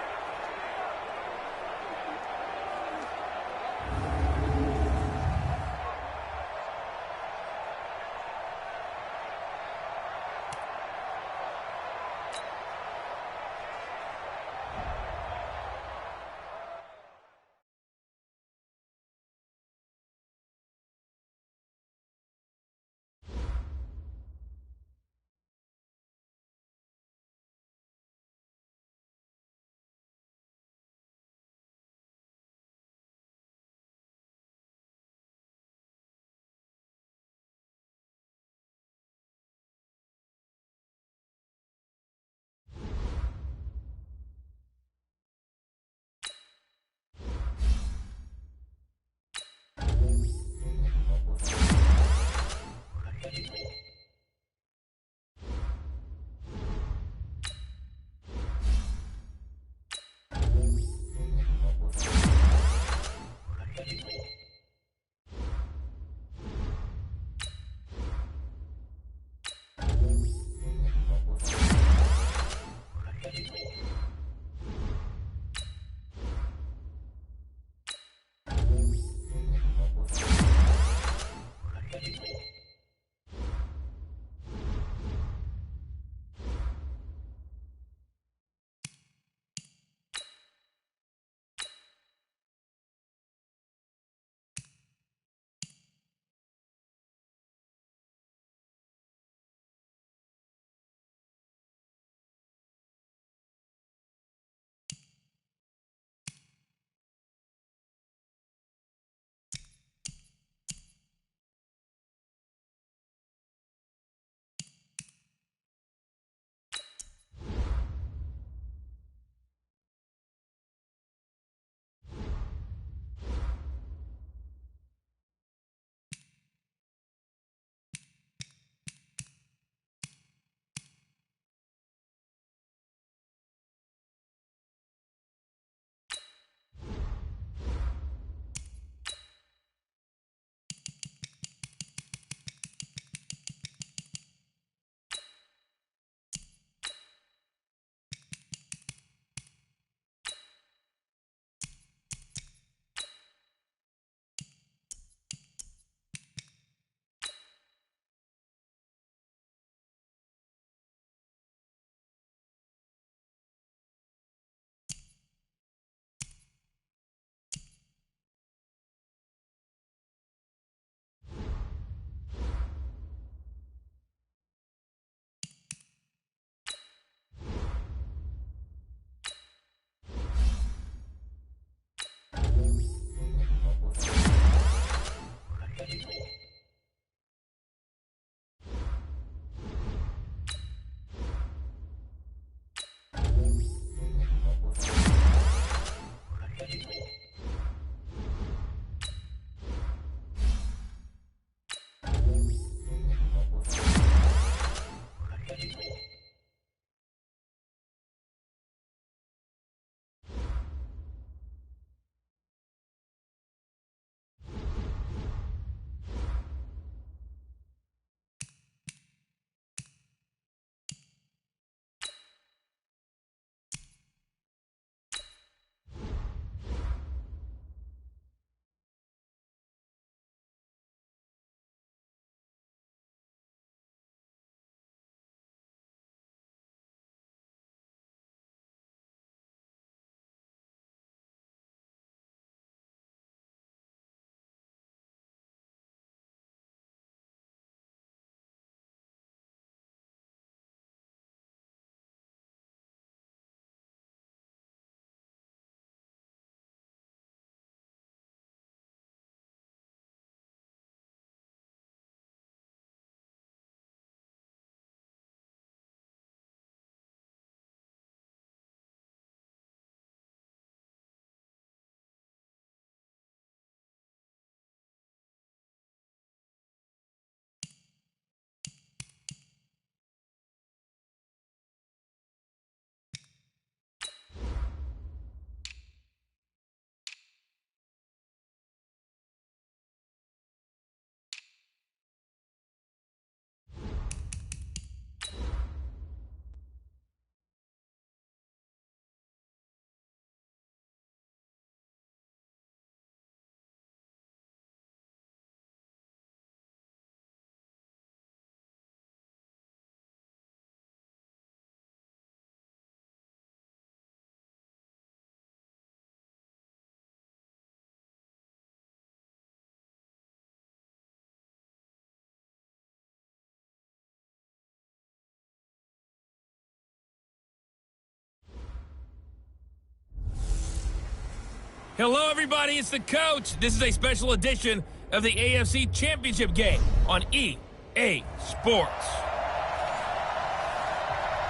Hello, everybody. It's the coach. This is a special edition of the AFC Championship game on EA Sports.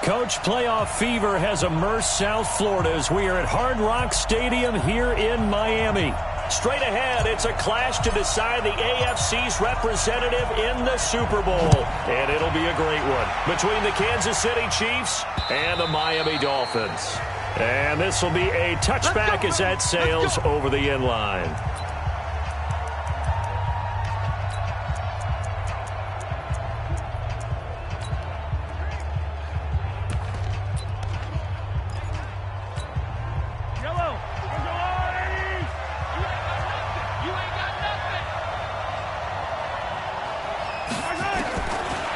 Coach, playoff fever has immersed South Florida as we are at Hard Rock Stadium here in Miami. Straight ahead, it's a clash to decide the AFC's representative in the Super Bowl. And it'll be a great one between the Kansas City Chiefs and the Miami Dolphins. And this will be a touchback as that sails over the end line.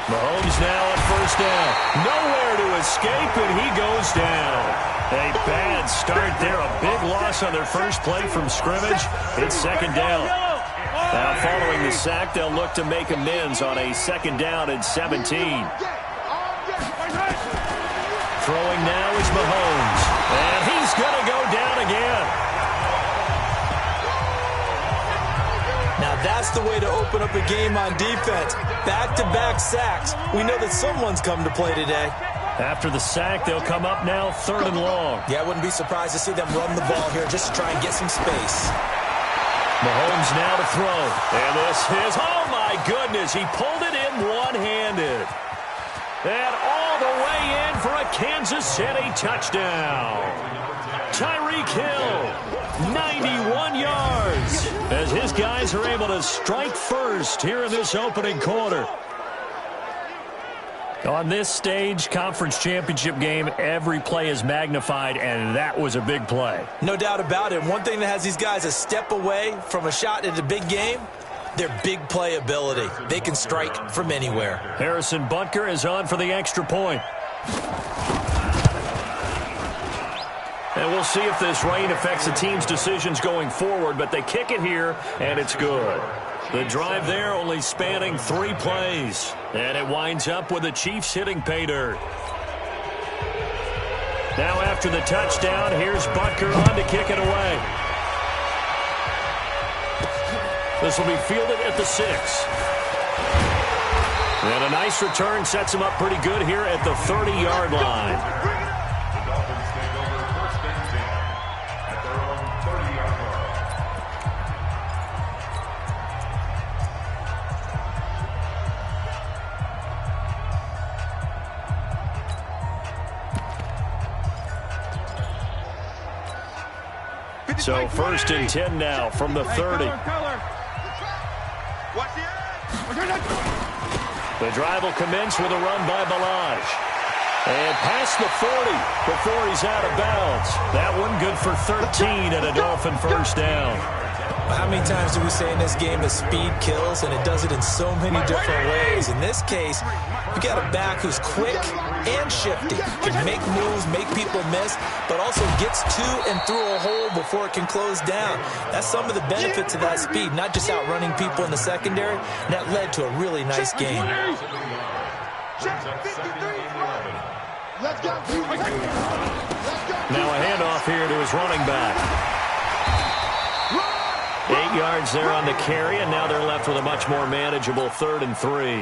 Mahomes now on first down. Nowhere to escape, and he goes down. A bad start there. A big loss on their first play from scrimmage. It's second down. Now, following the sack, they'll look to make amends on a second down and 17. Throwing now is Mahomes. And he's going to go down again. Now that's the way to open up a game on defense. Back-to-back sacks. We know that someone's come to play today. After the sack, they'll come up now 3rd and long. Yeah, I wouldn't be surprised to see them run the ball here just to try and get some space. Mahomes now to throw. And this is, oh my goodness, he pulled it in one-handed. And all the way in for a Kansas City touchdown. Tyreek Hill, 91 yards, as his guys are able to strike first here in this opening quarter. On this stage, conference championship game, every play is magnified, and that was a big play. No doubt about it. One thing that has these guys a step away from a shot at a big game, their big play ability. They can strike from anywhere. Harrison Butker is on for the extra point. And we'll see if this rain affects the team's decisions going forward, but they kick it here, and it's good. The drive there only spanning 3 plays. And it winds up with the Chiefs hitting pay dirt. Now after the touchdown, here's Butker on to kick it away. This will be fielded at the 6. And a nice return sets him up pretty good here at the 30-yard line. So 1st and 10 now from the 30. The drive will commence with a run by Balaj. And past the 40 before he's out of bounds. That one good for 13 and a Dolphin first down. How many times do we say in this game that speed kills, and it does it in so many different ways? In this case, you got a back who's quick and shifty, can make moves, make people miss, but also gets to and through a hole before it can close down. That's some of the benefits of that speed, not just outrunning people in the secondary, and that led to a really nice game. Now a handoff here to his running back. 8 yards there on the carry, and now they're left with a much more manageable 3rd and 3.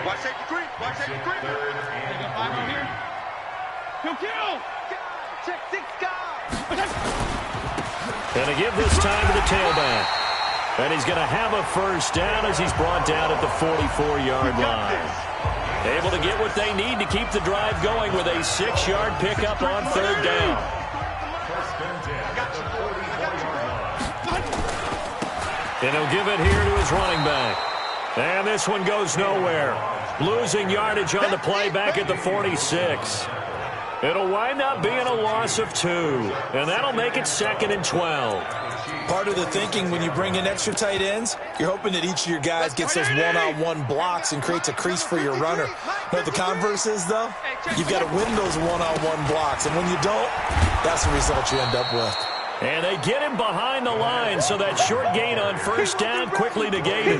Watch safety creep. Watch safety creep. They got 5 on here. Kill. Check 6 guys. And to give this time to the tailback. And he's going to have a first down as he's brought down at the 44-yard line. Able to get what they need to keep the drive going with a 6-yard pickup on 3rd down. And he'll give it here to his running back. And this one goes nowhere. Losing yardage on the play back at the 46. It'll wind up being a loss of 2. And that'll make it 2nd and 12. Part of the thinking when you bring in extra tight ends, you're hoping that each of your guys gets those one-on-one blocks and creates a crease for your runner. You know what the converse is, though? You've got to win those one-on-one blocks. And when you don't, that's the result you end up with. And they get him behind the line, so that short gain on first down quickly negated.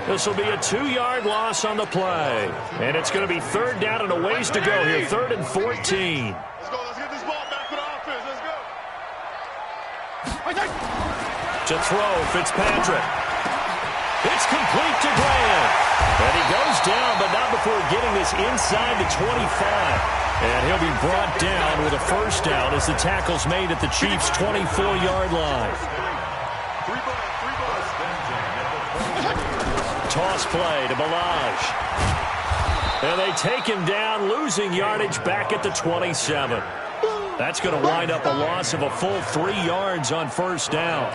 This will be a 2-yard loss on the play. And it's going to be 3rd down and a ways to go here. 3rd and 14. Let's go. Let's get this ball back with our To throw, Fitzpatrick. It's complete to Grant. And he goes down, but not before getting this inside the 25. And he'll be brought down with a first down as the tackle's made at the Chiefs' 24-yard line. Toss play to Balaj. And they take him down, losing yardage back at the 27. That's going to wind up a loss of a full 3 yards on first down.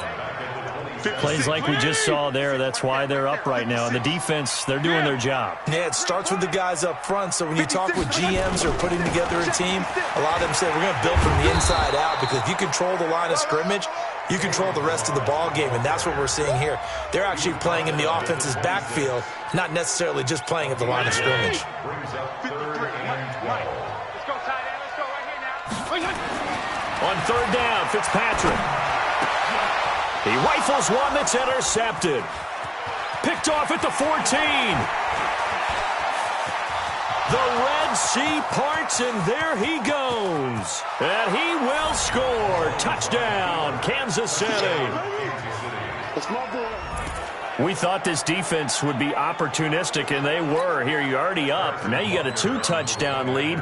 Plays like we just saw there, that's why they're up right now. And the defense, they're doing their job. Yeah, it starts with the guys up front. So when you talk with GMs or putting together a team, a lot of them say we're going to build from the inside out, because if you control the line of scrimmage, you control the rest of the ball game, and that's what we're seeing here. They're actually playing in the offense's backfield, not necessarily just playing at the line of scrimmage. On third down, Fitzpatrick. He rifles one that's intercepted. Picked off at the 14. The Red Sea parts, and there he goes. And he will score. Touchdown, Kansas City. We thought this defense would be opportunistic, and they were. Here, you're already up. Now you got a 2-touchdown lead.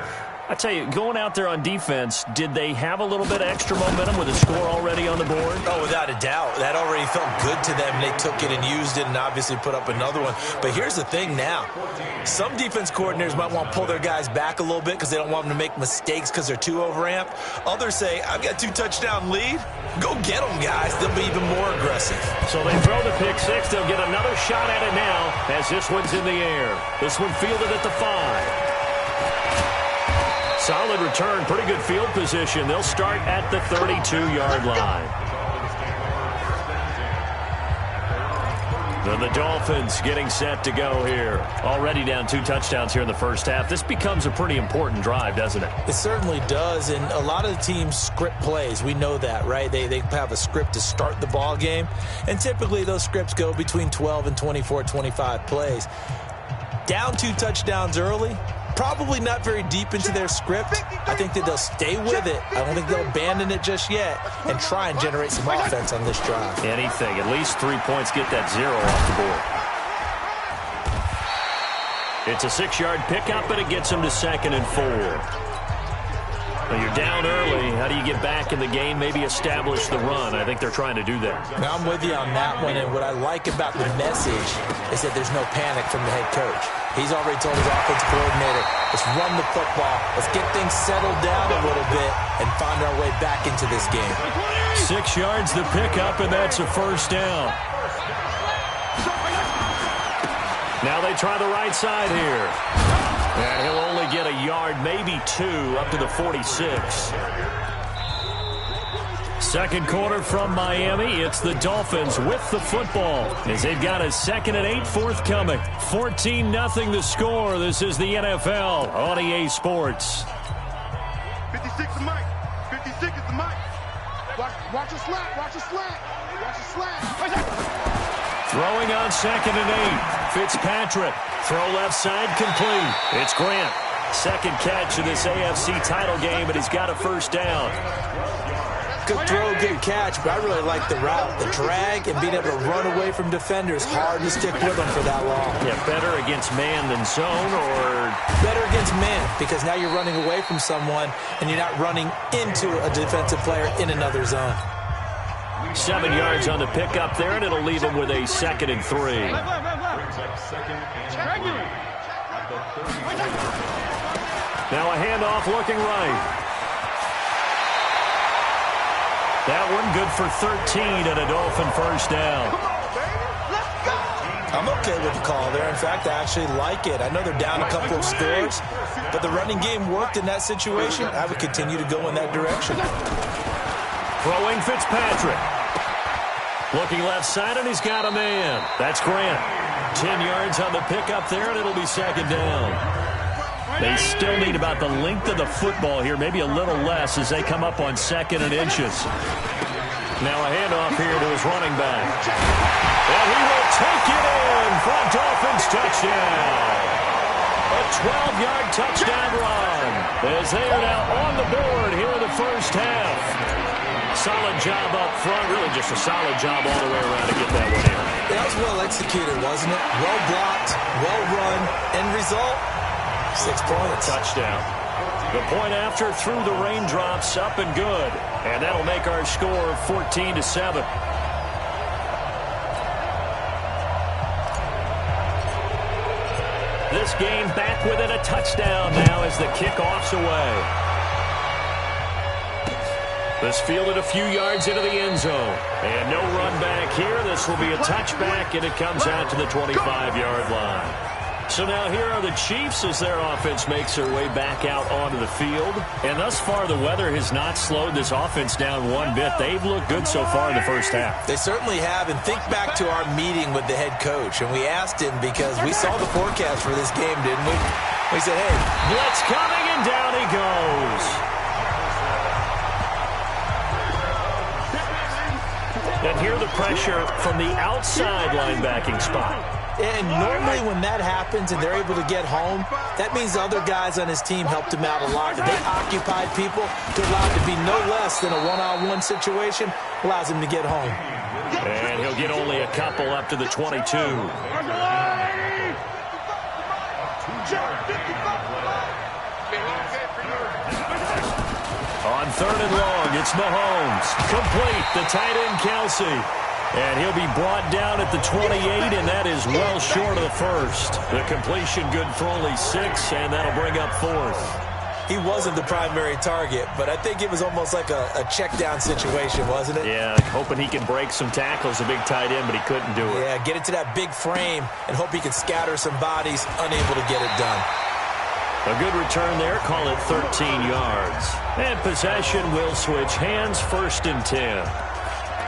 I tell you, going out there on defense, did they have a little bit of extra momentum with a score already on the board? Oh, without a doubt. That already felt good to them. They took it and used it and obviously put up another one. But here's the thing now. Some defense coordinators might want to pull their guys back a little bit because they don't want them to make mistakes because they're too overamped. Others say, I've got a 2-touchdown lead. Go get them, guys. They'll be even more aggressive. So they throw the pick six. They'll get another shot at it now as this one's in the air. This one fielded at the 5. Solid return, pretty good field position. They'll start at the 32-yard line. Then the Dolphins getting set to go here. Already down 2 touchdowns here in the first half. This becomes a pretty important drive, doesn't it? It certainly does, and a lot of the teams script plays. We know that, right? They have a script to start the ball game, and typically those scripts go between 12 and 24, 25 plays. Down 2 touchdowns early, probably not very deep into their script. I think that they'll stay with it. I don't think they'll abandon it just yet and try and generate some offense on this drive. Anything. At least 3 points, get that 0 off the board. It's a 6-yard pickup, and it gets them to 2nd and 4. Well, you're down early. How do you get back in the game, maybe establish the run? I think they're trying to do that. Now, I'm with you on that one, and what I like about the message is that there's no panic from the head coach. He's already told his offensive coordinator, let's run the football, let's get things settled down a little bit and find our way back into this game. 6 yards the pickup, and that's a first down. Now they try the right side here. And he'll only get a yard, maybe 2, up to the 46. Second quarter from Miami. It's the Dolphins with the football as they've got a 2nd and 8 forthcoming. 14-0 the score. This is the NFL on EA Sports. 56 is Mike. 56 is the Mike. Watch a slant. Watch a slant. Watch a slant. Throwing on 2nd and 8. Fitzpatrick. Throw left side complete. It's Grant. Second catch of this AFC title game, and he's got a first down. Good throw, good catch, but I really like the route, the drag, and being able to run away from defenders. Hard to stick with them for that long. Yeah, better against man than zone, or better against man, because now you're running away from someone, and you're not running into a defensive player in another zone. 7 yards on the pickup there, and it'll leave him with a 2nd and 3. Now a handoff looking right. That one good for 13 and a Dolphin first down. I'm okay with the call there. In fact, I actually like it. I know they're down a couple of scores, but the running game worked in that situation. I would continue to go in that direction. Throwing Fitzpatrick. Looking left side, and he's got a man. That's Grant. 10 yards on the pickup there, and it'll be 2nd down. They still need about the length of the football here, maybe a little less as they come up on 2nd and inches. Now a handoff here to his running back. And he will take it in for a Dolphins touchdown. A 12-yard touchdown run as they are now on the board here in the first half. solid job up front. Really just a solid job all the way around to get that one in. That was well executed, wasn't it? Well blocked, well run. End result, 6 points. Touchdown. The point after through the raindrops, up and good. And that'll make our score 14-7. This game back within a touchdown now as the kickoff's away. This fielded a few yards into the end zone. And no run back here. This will be a touchback, and it comes out to the 25-yard line. So now here are the Chiefs as their offense makes their way back out onto the field. And thus far, the weather has not slowed this offense down one bit. They've looked good so far in the first half. They certainly have. And think back to our meeting with the head coach. And we asked him because we saw the forecast for this game, didn't we? We said, hey, blitz coming, and down he goes. And here the pressure from the outside linebacking spot. And normally when that happens and they're able to get home, that means the other guys on his team helped him out a lot. If they occupied people to allow it to be no less than a one-on-one situation, allows him to get home. And he'll get only a couple up to the 22. On 3rd and long, it's Mahomes. Complete, the tight end Kelsey. And he'll be brought down at the 28, and that is well short of the first. The completion good for only 6, and that'll bring up 4th. He wasn't the primary target, but I think it was almost like a check down situation, wasn't it? Yeah, hoping he can break some tackles, a big tight end, but he couldn't do it. Yeah, get it to that big frame and hope he can scatter some bodies, unable to get it done. A good return there, call it 13 yards. And possession will switch hands, 1st and 10.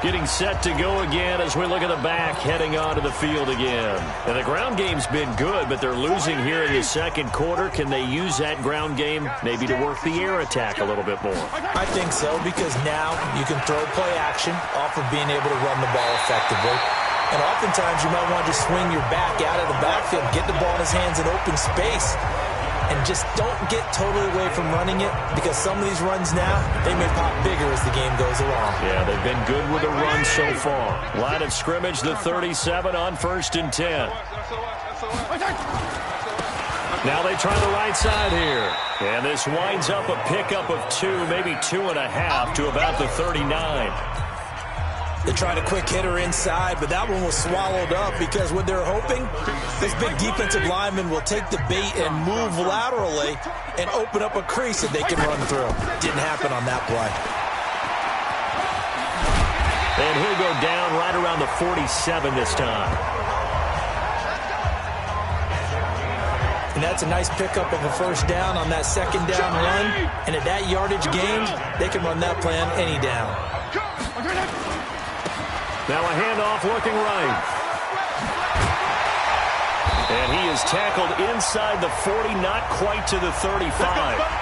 Getting set to go again as we look at the back, heading onto the field again. And the ground game's been good, but they're losing here in the second quarter. Can they use that ground game maybe to work the air attack a little bit more? I think so, because now you can throw play action off of being able to run the ball effectively. And oftentimes you might want to just swing your back out of the backfield, get the ball in his hands in open space. And just don't get totally away from running it, because some of these runs now, they may pop bigger as the game goes along. Yeah, they've been good with the run so far. Line of scrimmage, the 37 on 1st and 10. Now they try the right side here. And this winds up a pickup of 2, maybe 2.5 to about the 39. They tried a quick hitter inside, but that one was swallowed up because what they're hoping, this big defensive lineman will take the bait and move laterally and open up a crease that they can run through. Didn't happen on that play. And he'll go down right around the 47 this time. And that's a nice pickup of a 1st down on that 2nd down run. And at that yardage gain, they can run that play on any down. Now a handoff looking right. And he is tackled inside the 40, not quite to the 35.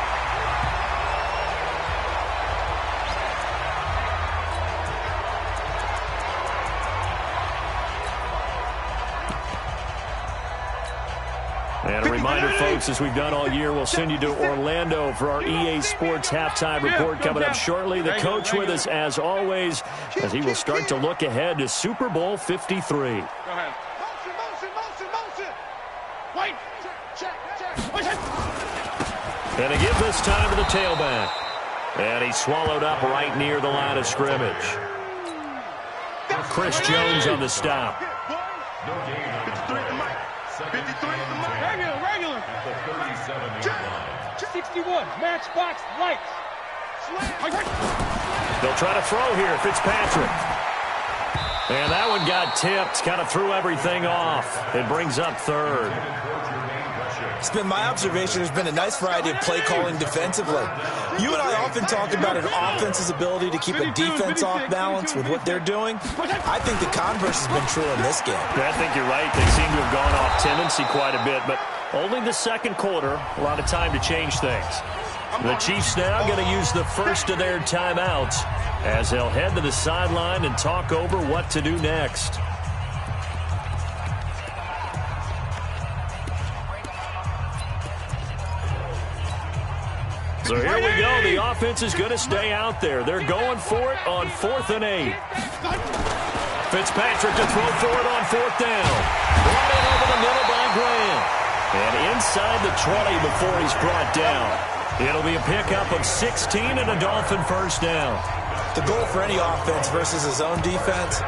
And a reminder, folks, as we've done all year, we'll send you to Orlando for our EA Sports halftime report coming up shortly. The coach with us, as always, as he will start to look ahead to Super Bowl 53. Go ahead. Motion. Wait. Check. And they give this time to the tailback. And he's swallowed up right near the line of scrimmage. Chris Jones on the stop. 61, matchbox lights. They'll try to throw here, Fitzpatrick. And that one got tipped, kind of threw everything off. It brings up 3rd. It's been my observation there's been a nice variety of play calling defensively. You and I often talk about an offense's ability to keep a defense off balance with what they're doing. I think the converse has been true in this game. I think you're right. They seem to have gone off tendency quite a bit, but only the second quarter, a lot of time to change things. The Chiefs now going to use the first of their timeouts as they'll head to the sideline and talk over what to do next. So here we go. The offense is going to stay out there. They're going for it on 4th and 8. Fitzpatrick to throw for it on 4th down. Brought in over the middle by Graham. And inside the 20 before he's brought down. It'll be a pickup of 16 and a Dolphin first down. The goal for any offense versus his own defense,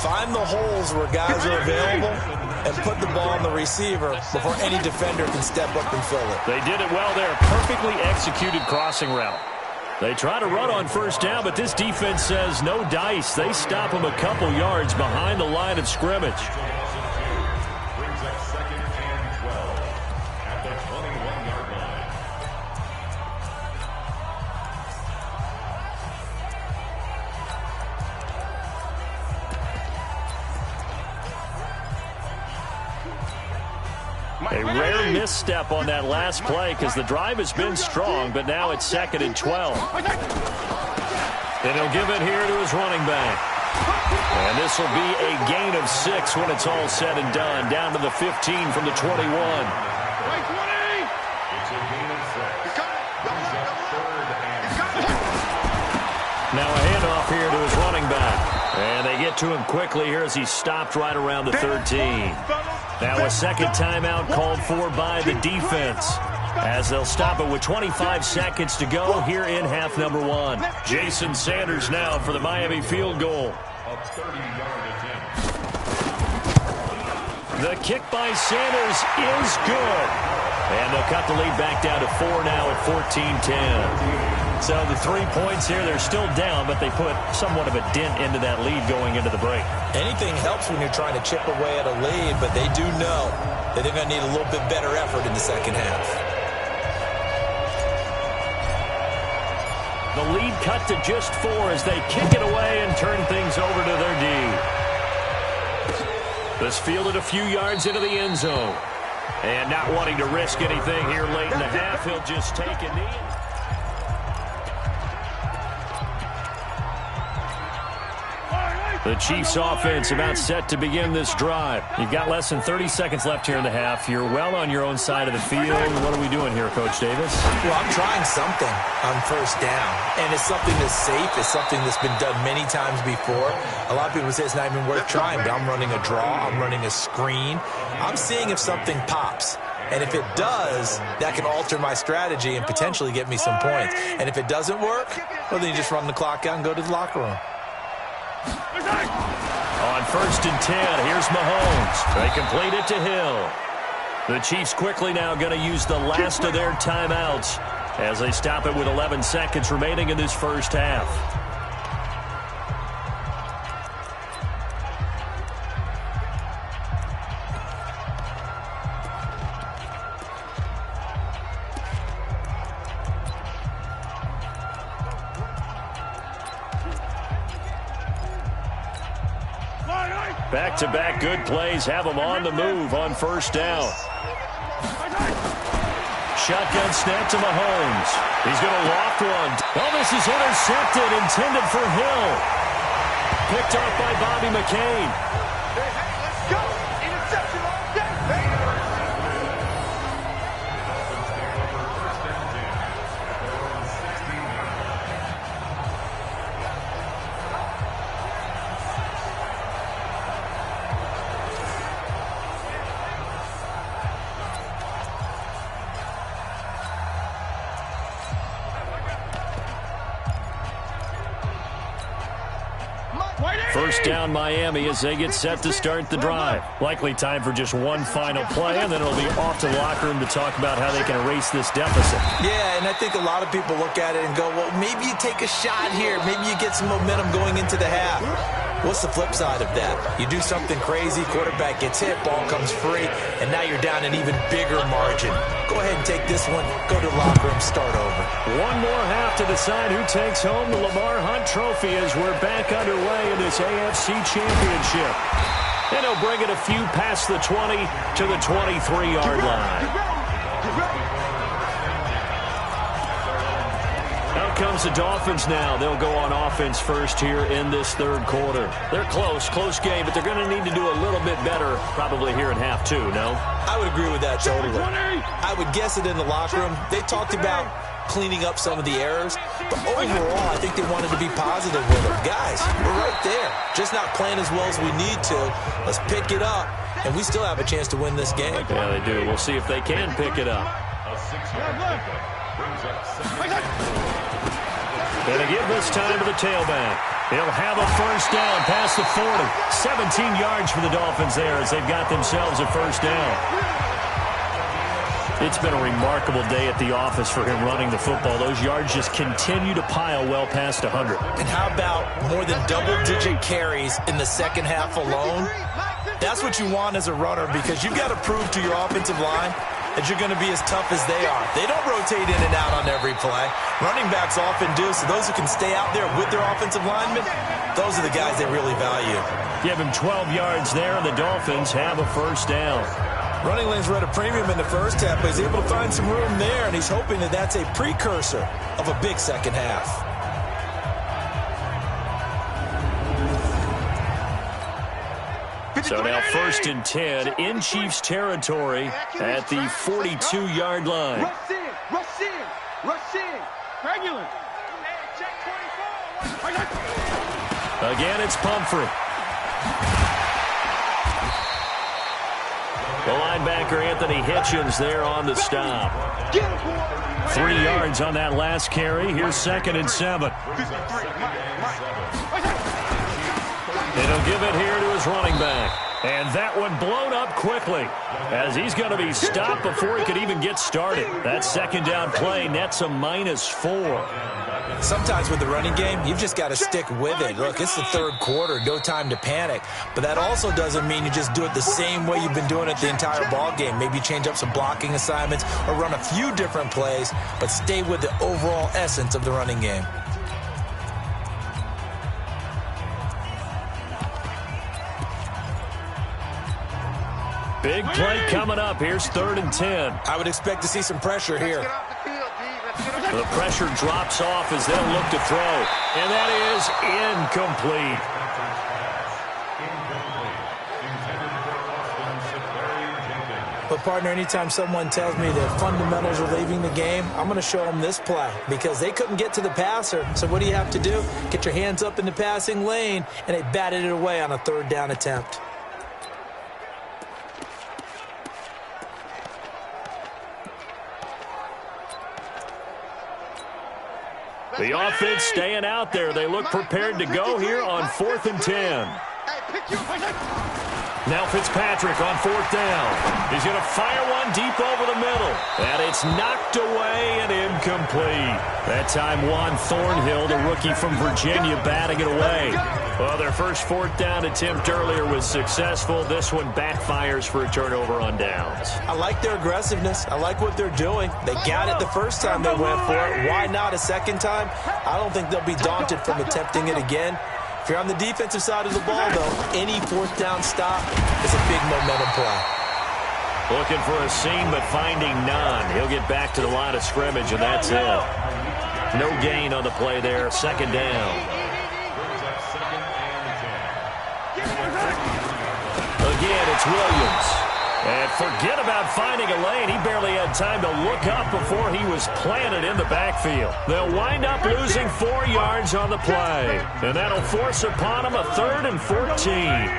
find the holes where guys are available and put the ball on the receiver before any defender can step up and fill it. They did it well there. Perfectly executed crossing route. They try to run on first down, but this defense says no dice. They stop him a couple yards behind the line of scrimmage. Brings up 2nd and 12 at the 21-yard line. A rare misstep on that last play because the drive has been strong, but now it's 2nd and 12. And he'll give it here to his running back. And this will be a gain of 6 when it's all said and done, down to the 15 from the 21. It's a gain of 6. Brings up 3rd and 6. Now a handoff here to his running back. And they get to him quickly here as he's stopped right around the 13. Now a second timeout called for by the defense as they'll stop it with 25 seconds to go here in half number 1. Jason Sanders now for the Miami field goal. A 30-yard attempt. The kick by Sanders is good. And they'll cut the lead back down to 4 now at 14-10. So the 3 points here, they're still down, but they put somewhat of a dent into that lead going into the break. Anything helps when you're trying to chip away at a lead, but they do know that they're going to need a little bit better effort in the second half. The lead cut to just 4 as they kick it away and turn things over to their D. This fielded a few yards into the end zone. And not wanting to risk anything here late in the half, he'll just take a knee. The Chiefs offense about set to begin this drive. You've got less than 30 seconds left here in the half. You're well on your own side of the field. What are we doing here, Coach Davis? Well, I'm trying something on first down, and it's something that's safe. It's something that's been done many times before. A lot of people say it's not even worth trying, but I'm running a draw. I'm running a screen. I'm seeing if something pops. And if it does, that can alter my strategy and potentially get me some points. And if it doesn't work, well, then you just run the clock out and go to the locker room. On 1st and 10, here's Mahomes. They complete it to Hill. The Chiefs quickly now going to use the last of their timeouts as they stop it with 11 seconds remaining in this first half. Back-to-back good plays have them on the move on first down. Shotgun snap to Mahomes. He's going to loft one. Well, this is intercepted, intended for Hill. Picked off by Bobby McCain. Let's go! Interception all day! First down Miami as they get set to start the drive. Likely time for just one final play, and then it'll be off to the locker room to talk about how they can erase this deficit. Yeah, and I think a lot of people look at it and go, well, maybe you take a shot here. Maybe you get some momentum going into the half. What's the flip side of that? You do something crazy, quarterback gets hit, ball comes free, and now you're down an even bigger margin. Go ahead and take this one, go to the locker room, start over. One more half to decide who takes home the Lamar Hunt Trophy as we're back underway in this AFC Championship. And he'll bring it a few past the 20 to the 23-yard line. comes the Dolphins now. They'll go on offense first here in this third quarter. They're close game, but they're going to need to do a little bit better probably here in half two, no? I would agree with that totally. I would guess it in the locker room. They talked about cleaning up some of the errors, but overall, I think they wanted to be positive with them. Guys, we're right there. Just not playing as well as we need to. Let's pick it up, and we still have a chance to win this game. Yeah, they do. We'll see if they can pick it up. And they give this time to the tailback. He'll have a first down past the 40. 17 yards for the Dolphins there as they've got themselves a first down. It's been a remarkable day at the office for him running the football. Those yards just continue to pile well past 100. And how about more than double-digit carries in the second half alone? That's what you want as a runner, because you've got to prove to your offensive line that you're going to be as tough as they are. They don't rotate in and out on every play. Running backs often do, so those who can stay out there with their offensive linemen, those are the guys they really value. Give him 12 yards there, and the Dolphins have a first down. Running lanes were at a premium in the first half, but he's able to find some room there, and he's hoping that that's a precursor of a big second half. So now 1st and 10 in Chiefs territory at the 42-yard line. Rush in, rush in, rush in. Regular. Again, it's Pumphrey. The linebacker, Anthony Hitchens, there on the stop. 3 yards on that last carry. Here's 2nd and 7. And he'll give it here to his running back. And that one blown up quickly as he's going to be stopped before he could even get started. That second down play nets a -4. Sometimes with the running game, you've just got to stick with it. Look, it's the third quarter, no time to panic. But that also doesn't mean you just do it the same way you've been doing it the entire ball game. Maybe change up some blocking assignments or run a few different plays, but stay with the overall essence of the running game. Big play coming up. Here's 3rd and 10. I would expect to see some pressure here. The pressure drops off as they'll look to throw. And that is incomplete. But, partner, anytime someone tells me the fundamentals are leaving the game, I'm going to show them this play because they couldn't get to the passer. So what do you have to do? Get your hands up in the passing lane, and they batted it away on a 3rd down attempt. The offense staying out there. They look prepared to go here on 4th and 10. Now Fitzpatrick on 4th down. He's going to fire one deep over the middle. And it's knocked away and incomplete. That time Juan Thornhill, the rookie from Virginia, batting it away. Well, their first 4th down attempt earlier was successful. This one backfires for a turnover on downs. I like their aggressiveness. I like what they're doing. They got it the first time they went for it. Why not a second time? I don't think they'll be daunted from attempting it again. If you're on the defensive side of the ball, though, any 4th down stop is a big momentum play. Looking for a seam, but finding none. He'll get back to the line of scrimmage, and that's it. No gain on the play there. 2nd down. Again, it's Williams. And forget about finding a lane. He barely had time to look up before he was planted in the backfield. They'll wind up losing 4 yards on the play. And that'll force upon him a 3rd and 14.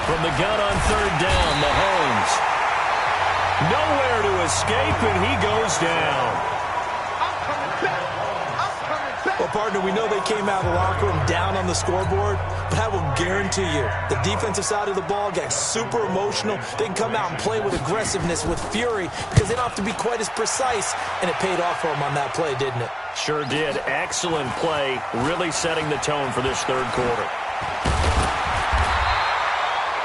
From the gun on 3rd down, Mahomes. Nowhere to escape, and he goes down. Well, partner, we know they came out of the locker room down on the scoreboard, but I will guarantee you the defensive side of the ball got super emotional. They can come out and play with aggressiveness, with fury, because they don't have to be quite as precise, and it paid off for them on that play, didn't it? Sure did. Excellent play, really setting the tone for this third quarter.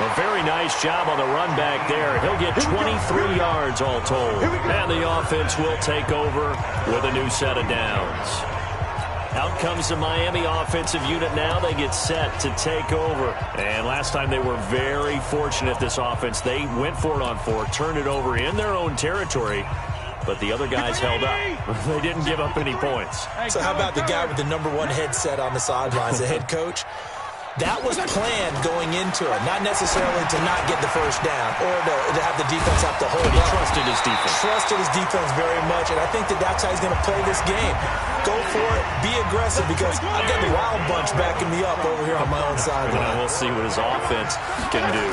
A very nice job on the run back there. He'll get 23 yards all told. And the offense will take over with a new set of downs. Out comes the Miami offensive unit now. They get set to take over. And last time they were very fortunate, this offense. They went for it on 4, turned it over in their own territory. but the other guys held up. They didn't give up any points. So how about the guy with the #1 headset on the sidelines, the head coach? That was planned going into it, not necessarily to not get the first down or to have the defense have to hold But he up. trusted his defense. Trusted his defense very much, and I think that's how he's going to play this game. Go for it, be aggressive, because I've got the wild bunch backing me up over here on my own sideline. We'll see what his offense can do.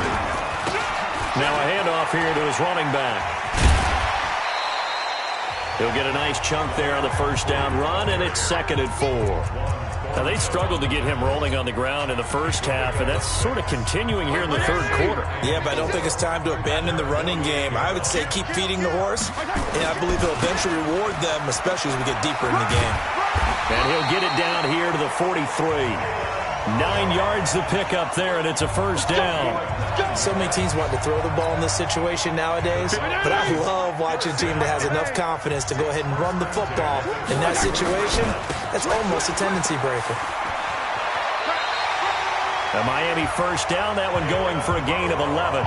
Now a handoff here to his running back. He'll get a nice chunk there on the first down run, and it's 2nd and 4. Now, they struggled to get him rolling on the ground in the first half, and that's sort of continuing here in the third quarter. Yeah, but I don't think it's time to abandon the running game. I would say keep feeding the horse, and I believe he'll eventually reward them, especially as we get deeper in the game. And he'll get it down here to the 43. 9 yards to pick up there, and it's a first down. So many teams want to throw the ball in this situation nowadays, but I love watching a team that has enough confidence to go ahead and run the football. In that situation, that's almost a tendency breaker. A Miami first down, that one going for a gain of 11.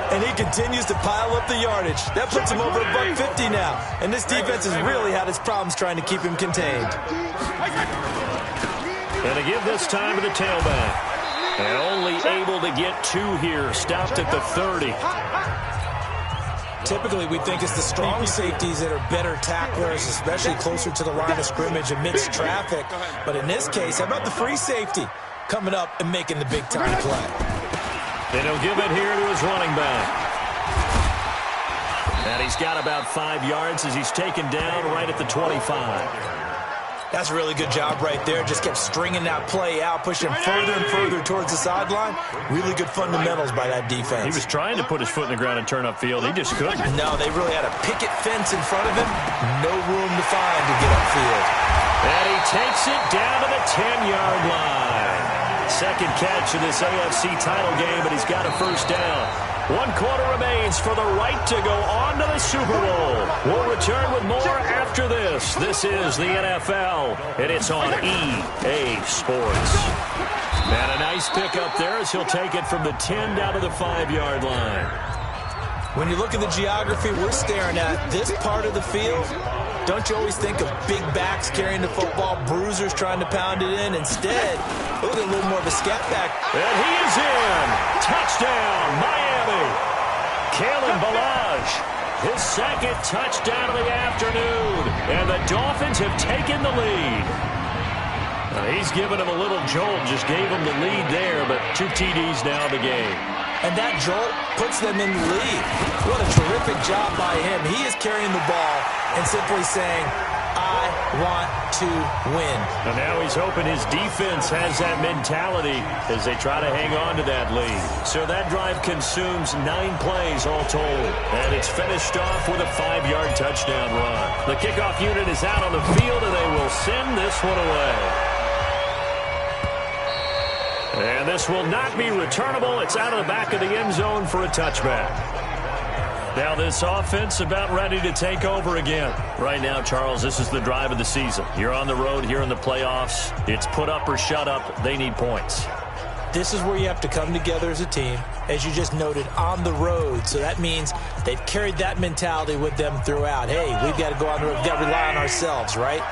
And he continues to pile up the yardage. That puts him over $150 now. And this defense has really had its problems trying to keep him contained. And to give this time to the tailback. And only able to get 2 here. Stopped at the 30. Typically, we think it's the strong safeties that are better tacklers, especially closer to the line of scrimmage amidst traffic. But in this case, how about the free safety coming up and making the big-time play? And he'll give it here to his running back. And he's got about 5 yards as he's taken down right at the 25. That's a really good job right there. Just kept stringing that play out, pushing further and further towards the sideline. Really good fundamentals by that defense. He was trying to put his foot in the ground and turn upfield. He just couldn't. No, they really had a picket fence in front of him. No room to find to get upfield. And he takes it down to the 10-yard line. Second catch of this AFC title game, but he's got a first down. 1 quarter remains for the right to go on to the Super Bowl. We'll return with more after this. This is the NFL, and it's on EA Sports. And a nice pickup there as he'll take it from the 10 down to the 5-yard line. When you look at the geography we're staring at, this part of the field, don't you always think of big backs carrying the football, bruisers trying to pound it in? Instead, look at a little more of a scat back. And he is in. Touchdown, Miami. Kalen Ballage, his second touchdown of the afternoon. And the Dolphins have taken the lead. Now, he's given him a little jolt, just gave him the lead there, but 2 TDs now in the game. And that jolt puts them in the lead. What a terrific job by him. He is carrying the ball and simply saying, I want to win. And now he's hoping his defense has that mentality as they try to hang on to that lead. So that drive consumes 9 plays all told. And it's finished off with a 5-yard touchdown run. The kickoff unit is out on the field, and they will send this one away. And this will not be returnable. It's out of the back of the end zone for a touchback. Now this offense about ready to take over again. Right now, Charles, this is the drive of the season. You're on the road here in the playoffs. It's put up or shut up. They need points. This is where you have to come together as a team, as you just noted, on the road. So that means they've carried that mentality with them throughout. Hey, we've got to go on the road. We've got to rely on ourselves, right?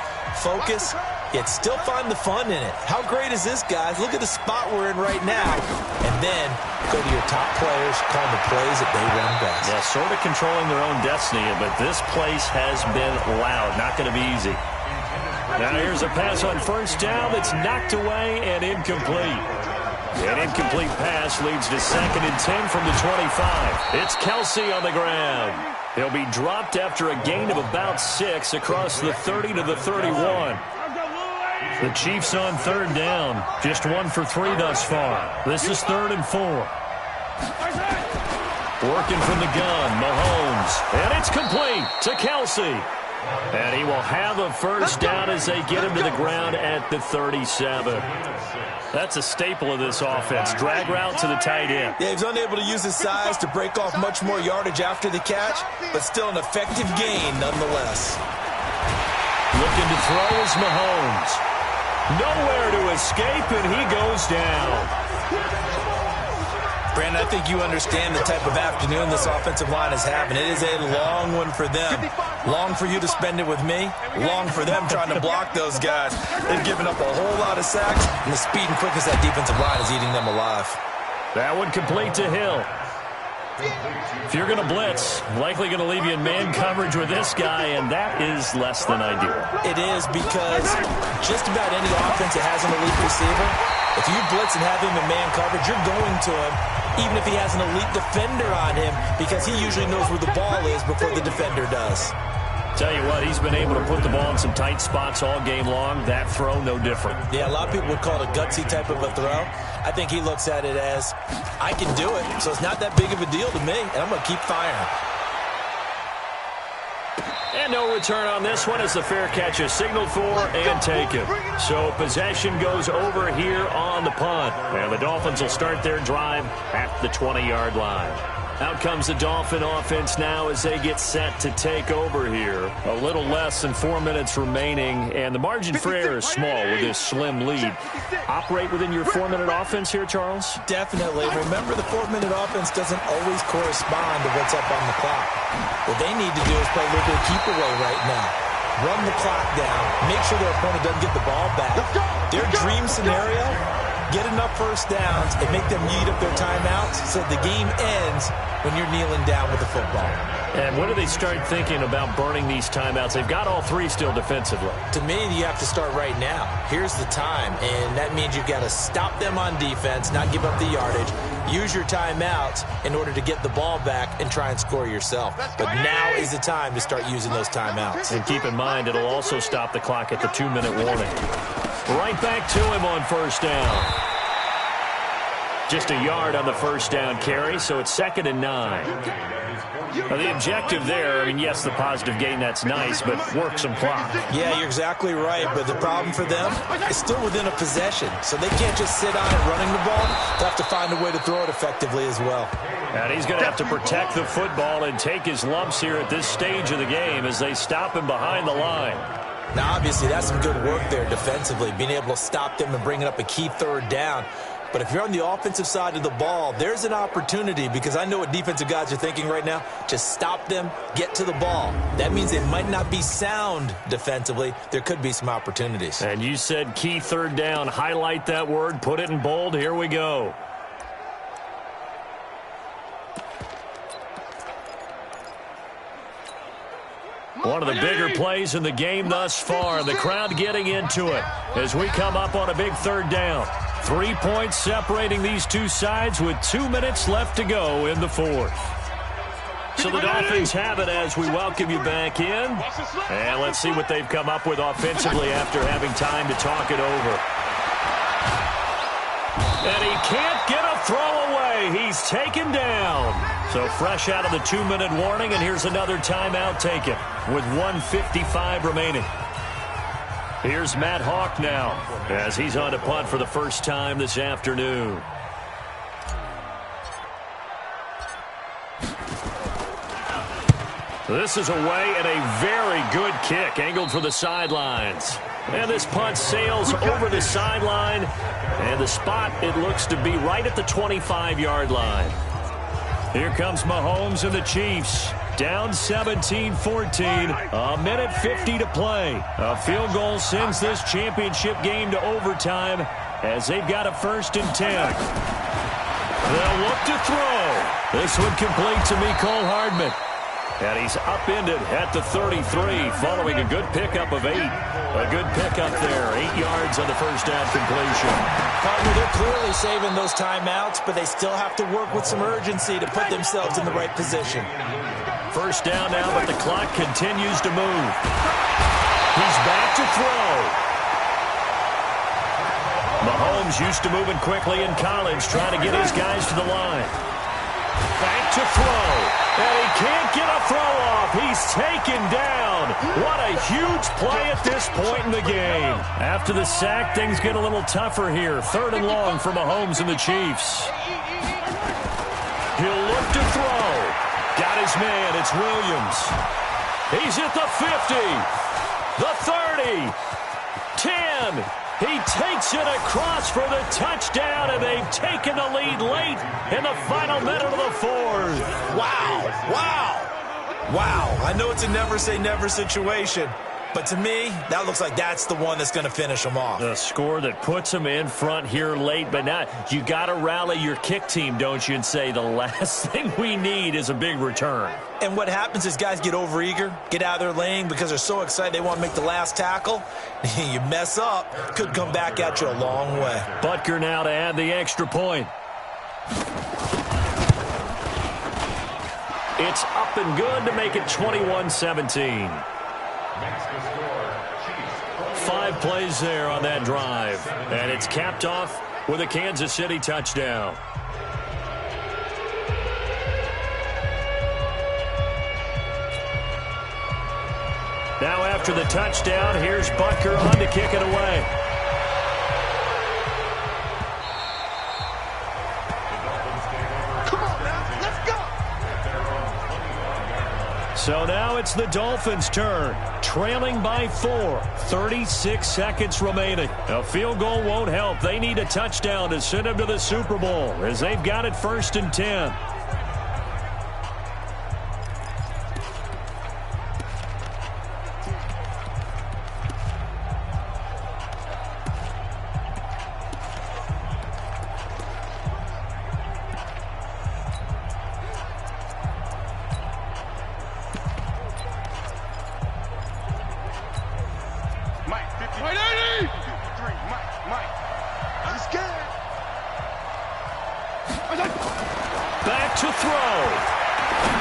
Focus, yet still find the fun in it. How great is this, guys? Look at the spot we're in right now. And then go to your top players, call the plays that they run best. Yeah, sort of controlling their own destiny, but this place has been loud. Not going to be easy. Now here's a pass on first down that's knocked away and incomplete. An incomplete pass leads to 2nd and 10 from the 25. It's Kelsey on the ground. He'll be dropped after a gain of about 6 across the 30 to the 31. The Chiefs on 3rd down. Just 1 for 3 thus far. This is 3rd and 4. Working from the gun, Mahomes. And it's complete to Kelsey. And he will have a first down as they get him to the ground at the 37. That's a staple of this offense. Drag route to the tight end. Yeah, he's unable to use his size to break off much more yardage after the catch, but still an effective gain nonetheless. Looking to throw is Mahomes. Nowhere to escape, and he goes down. Brandon, I think you understand the type of afternoon this offensive line is having. It is a long one for them. Long for you to spend it with me. Long for them trying to block those guys. They've given up a whole lot of sacks, and the speed and quickness of that defensive line is eating them alive. That one complete to Hill. If you're going to blitz, likely going to leave you in man coverage with this guy, and that is less than ideal. It is, because just about any offense that has an elite receiver, if you blitz and have him in man coverage, you're going to him, even if he has an elite defender on him, because he usually knows where the ball is before the defender does. Tell you what, he's been able to put the ball in some tight spots all game long. That throw, no different. Yeah, a lot of people would call it a gutsy type of a throw. I think he looks at it as, I can do it, so it's not that big of a deal to me, and I'm going to keep firing. And no return on this one as the fair catch is signaled for and taken. So possession goes over here on the punt. And the Dolphins will start their drive at the 20-yard line. Out comes the Dolphin offense now as they get set to take over here. A little less than 4 minutes remaining, and the margin for error is small with this slim lead. Operate within your 4-minute offense here, Charles? Definitely. Remember, the 4-minute offense doesn't always correspond to what's up on the clock. What they need to do is play a little bit of keep away right now. Run the clock down. Make sure their opponent doesn't get the ball back. Their dream scenario, get enough first downs and make them eat up their timeouts so the game ends when you're kneeling down with the football. And when do they start thinking about burning these timeouts? They've got all three still defensively. To me, you have to start right now. Here's the time, and that means you've got to stop them on defense, not give up the yardage, use your timeouts in order to get the ball back and try and score yourself. But now is the time to start using those timeouts. And keep in mind, it'll also stop the clock at the 2-minute warning. Right back to him on first down. Just a yard on the first down carry, so it's 2nd and 9. Now, the objective there, I mean, yes, the positive gain, that's nice, but work some clock. Yeah, you're exactly right, but the problem for them is still within a possession, so they can't just sit on it running the ball. They have to find a way to throw it effectively as well. And he's going to have to protect the football and take his lumps here at this stage of the game as they stop him behind the line. Now, obviously, that's some good work there defensively, being able to stop them and bringing up a key third down. But if you're on the offensive side of the ball, there's an opportunity, because I know what defensive guys are thinking right now. Just stop them, get to the ball. That means they might not be sound defensively. There could be some opportunities. And you said key third down. Highlight that word. Put it in bold. Here we go. One of the bigger plays in the game thus far. The crowd getting into it as we come up on a big third down. 3 points separating these two sides with 2 minutes left to go in the fourth. So the Dolphins have it as we welcome you back in. And let's see what they've come up with offensively after having time to talk it over. And he can't get a throw away. He's taken down. So fresh out of the 2-minute warning, and here's another timeout taken with 1:55 remaining. Here's Matt Hawk now as he's on to punt for the first time this afternoon. This is away and a very good kick angled for the sidelines. And this punt sails over the sideline, and the spot, it looks to be right at the 25-yard line. Here comes Mahomes and the Chiefs. Down 17-14, a minute 50 to play. A field goal sends this championship game to overtime as they've got a 1st and 10. They'll look to throw. This one complete to Mecole Hardman. And he's upended at the 33 following a good pickup of 8. A good pickup there, 8 yards on the first down completion. Partner, they're clearly saving those timeouts, but they still have to work with some urgency to put themselves in the right position. First down now, but the clock continues to move. He's back to throw. Mahomes used to moving quickly in college, trying to get his guys to the line. Back to throw. And he can't get a throw off. He's taken down. What a huge play at this point in the game. After the sack, things get a little tougher here. 3rd and long for Mahomes and the Chiefs. He'll look to throw. Got his man. It's Williams. He's at the 50. The 30. 10. He takes it across for the touchdown, and they've taken the lead late in the final minute of the fourth. Wow, wow, wow. I know it's a never-say-never situation, but to me, that looks like that's the one that's going to finish them off. The score that puts them in front here late, but now you got to rally your kick team, don't you, and say the last thing we need is a big return. And what happens is guys get overeager, get out of their lane because they're so excited they want to make the last tackle. You mess up, could come back at you a long way. Butker now to add the extra point. It's up and good to make it 21-17. 5 plays there on that drive. And it's capped off with a Kansas City touchdown. Now after the touchdown, here's Butker on to kick it away. Come on now, let's go. So now it's the Dolphins' turn, trailing by 4, 36 seconds remaining. A field goal won't help. They need a touchdown to send them to the Super Bowl as they've got it 1st and 10. Back to throw.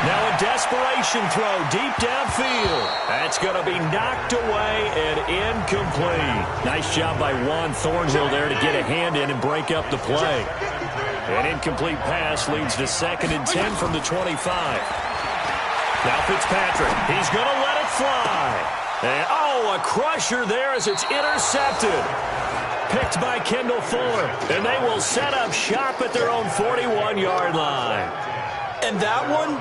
Now a desperation throw deep downfield. That's going to be knocked away and incomplete. Nice job by Juan Thornhill there to get a hand in and break up the play. An incomplete pass leads to 2nd and 10 from the 25. Now Fitzpatrick. He's going to let it fly. And, a crusher there as it's intercepted. Picked by Kendall Fuller, and they will set up shop at their own 41-yard line. And that one,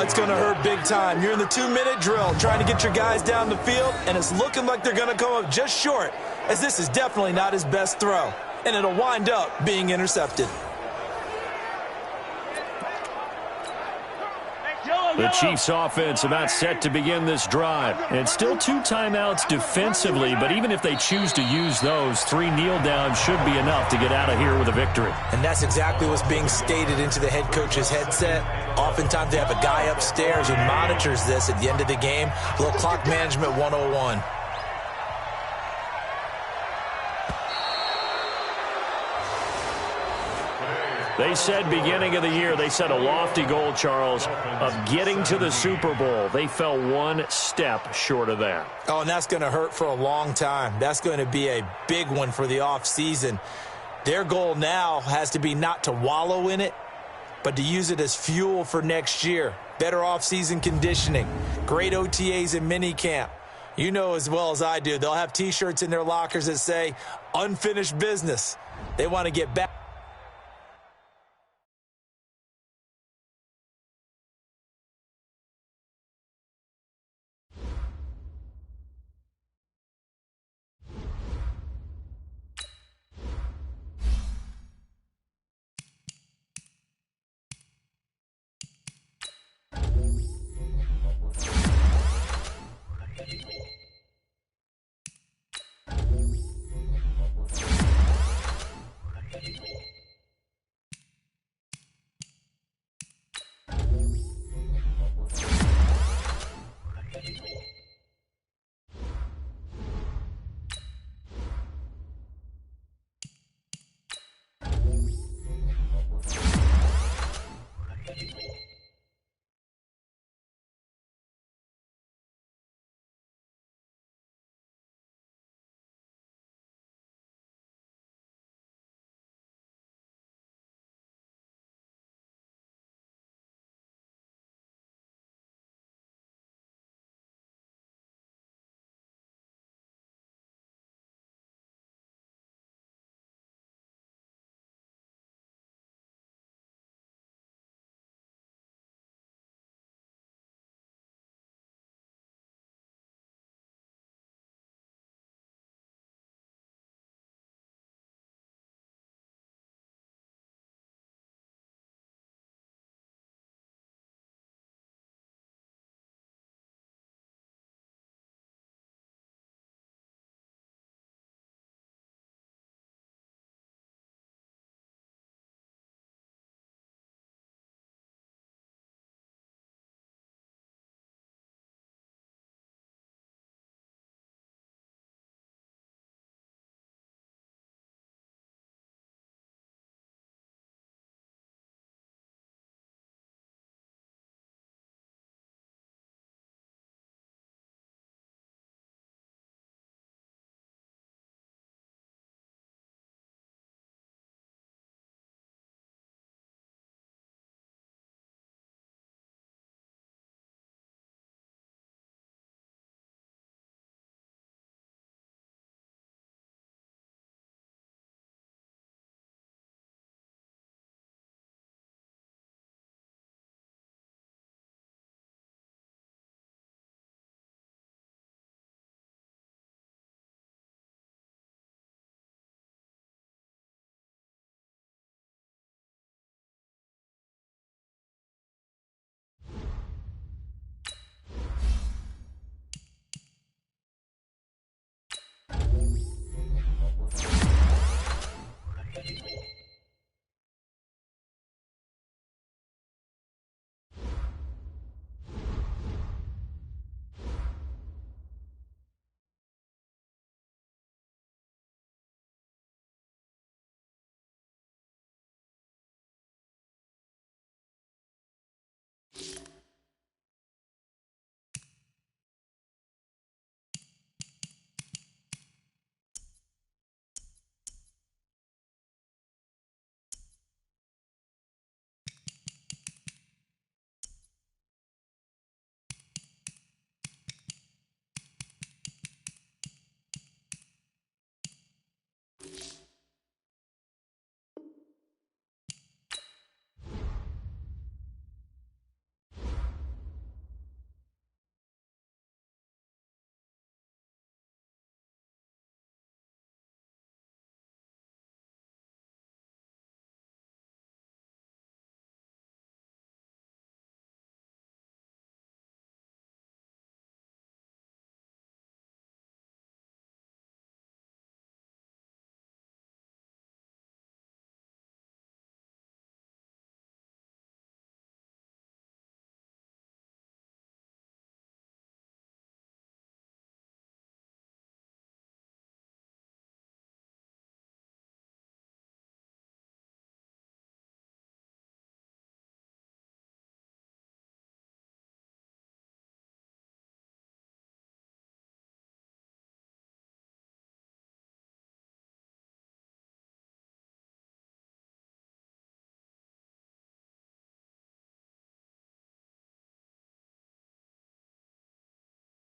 it's going to hurt big time. You're in the 2-minute drill trying to get your guys down the field, and it's looking like they're going to come up just short, as this is definitely not his best throw, and it'll wind up being intercepted. The Chiefs' offense about set to begin this drive. And still 2 timeouts defensively, but even if they choose to use those, 3 kneel downs should be enough to get out of here with a victory. And that's exactly what's being stated into the head coach's headset. Oftentimes they have a guy upstairs who monitors this at the end of the game. A little clock management 101. They said beginning of the year, they set a lofty goal, Charles, of getting to the Super Bowl. They fell 1 step short of that. Oh, and that's going to hurt for a long time. That's going to be a big one for the offseason. Their goal now has to be not to wallow in it, but to use it as fuel for next year. Better offseason conditioning, great OTAs and minicamp. You know as well as I do, they'll have T-shirts in their lockers that say, unfinished business. They want to get back.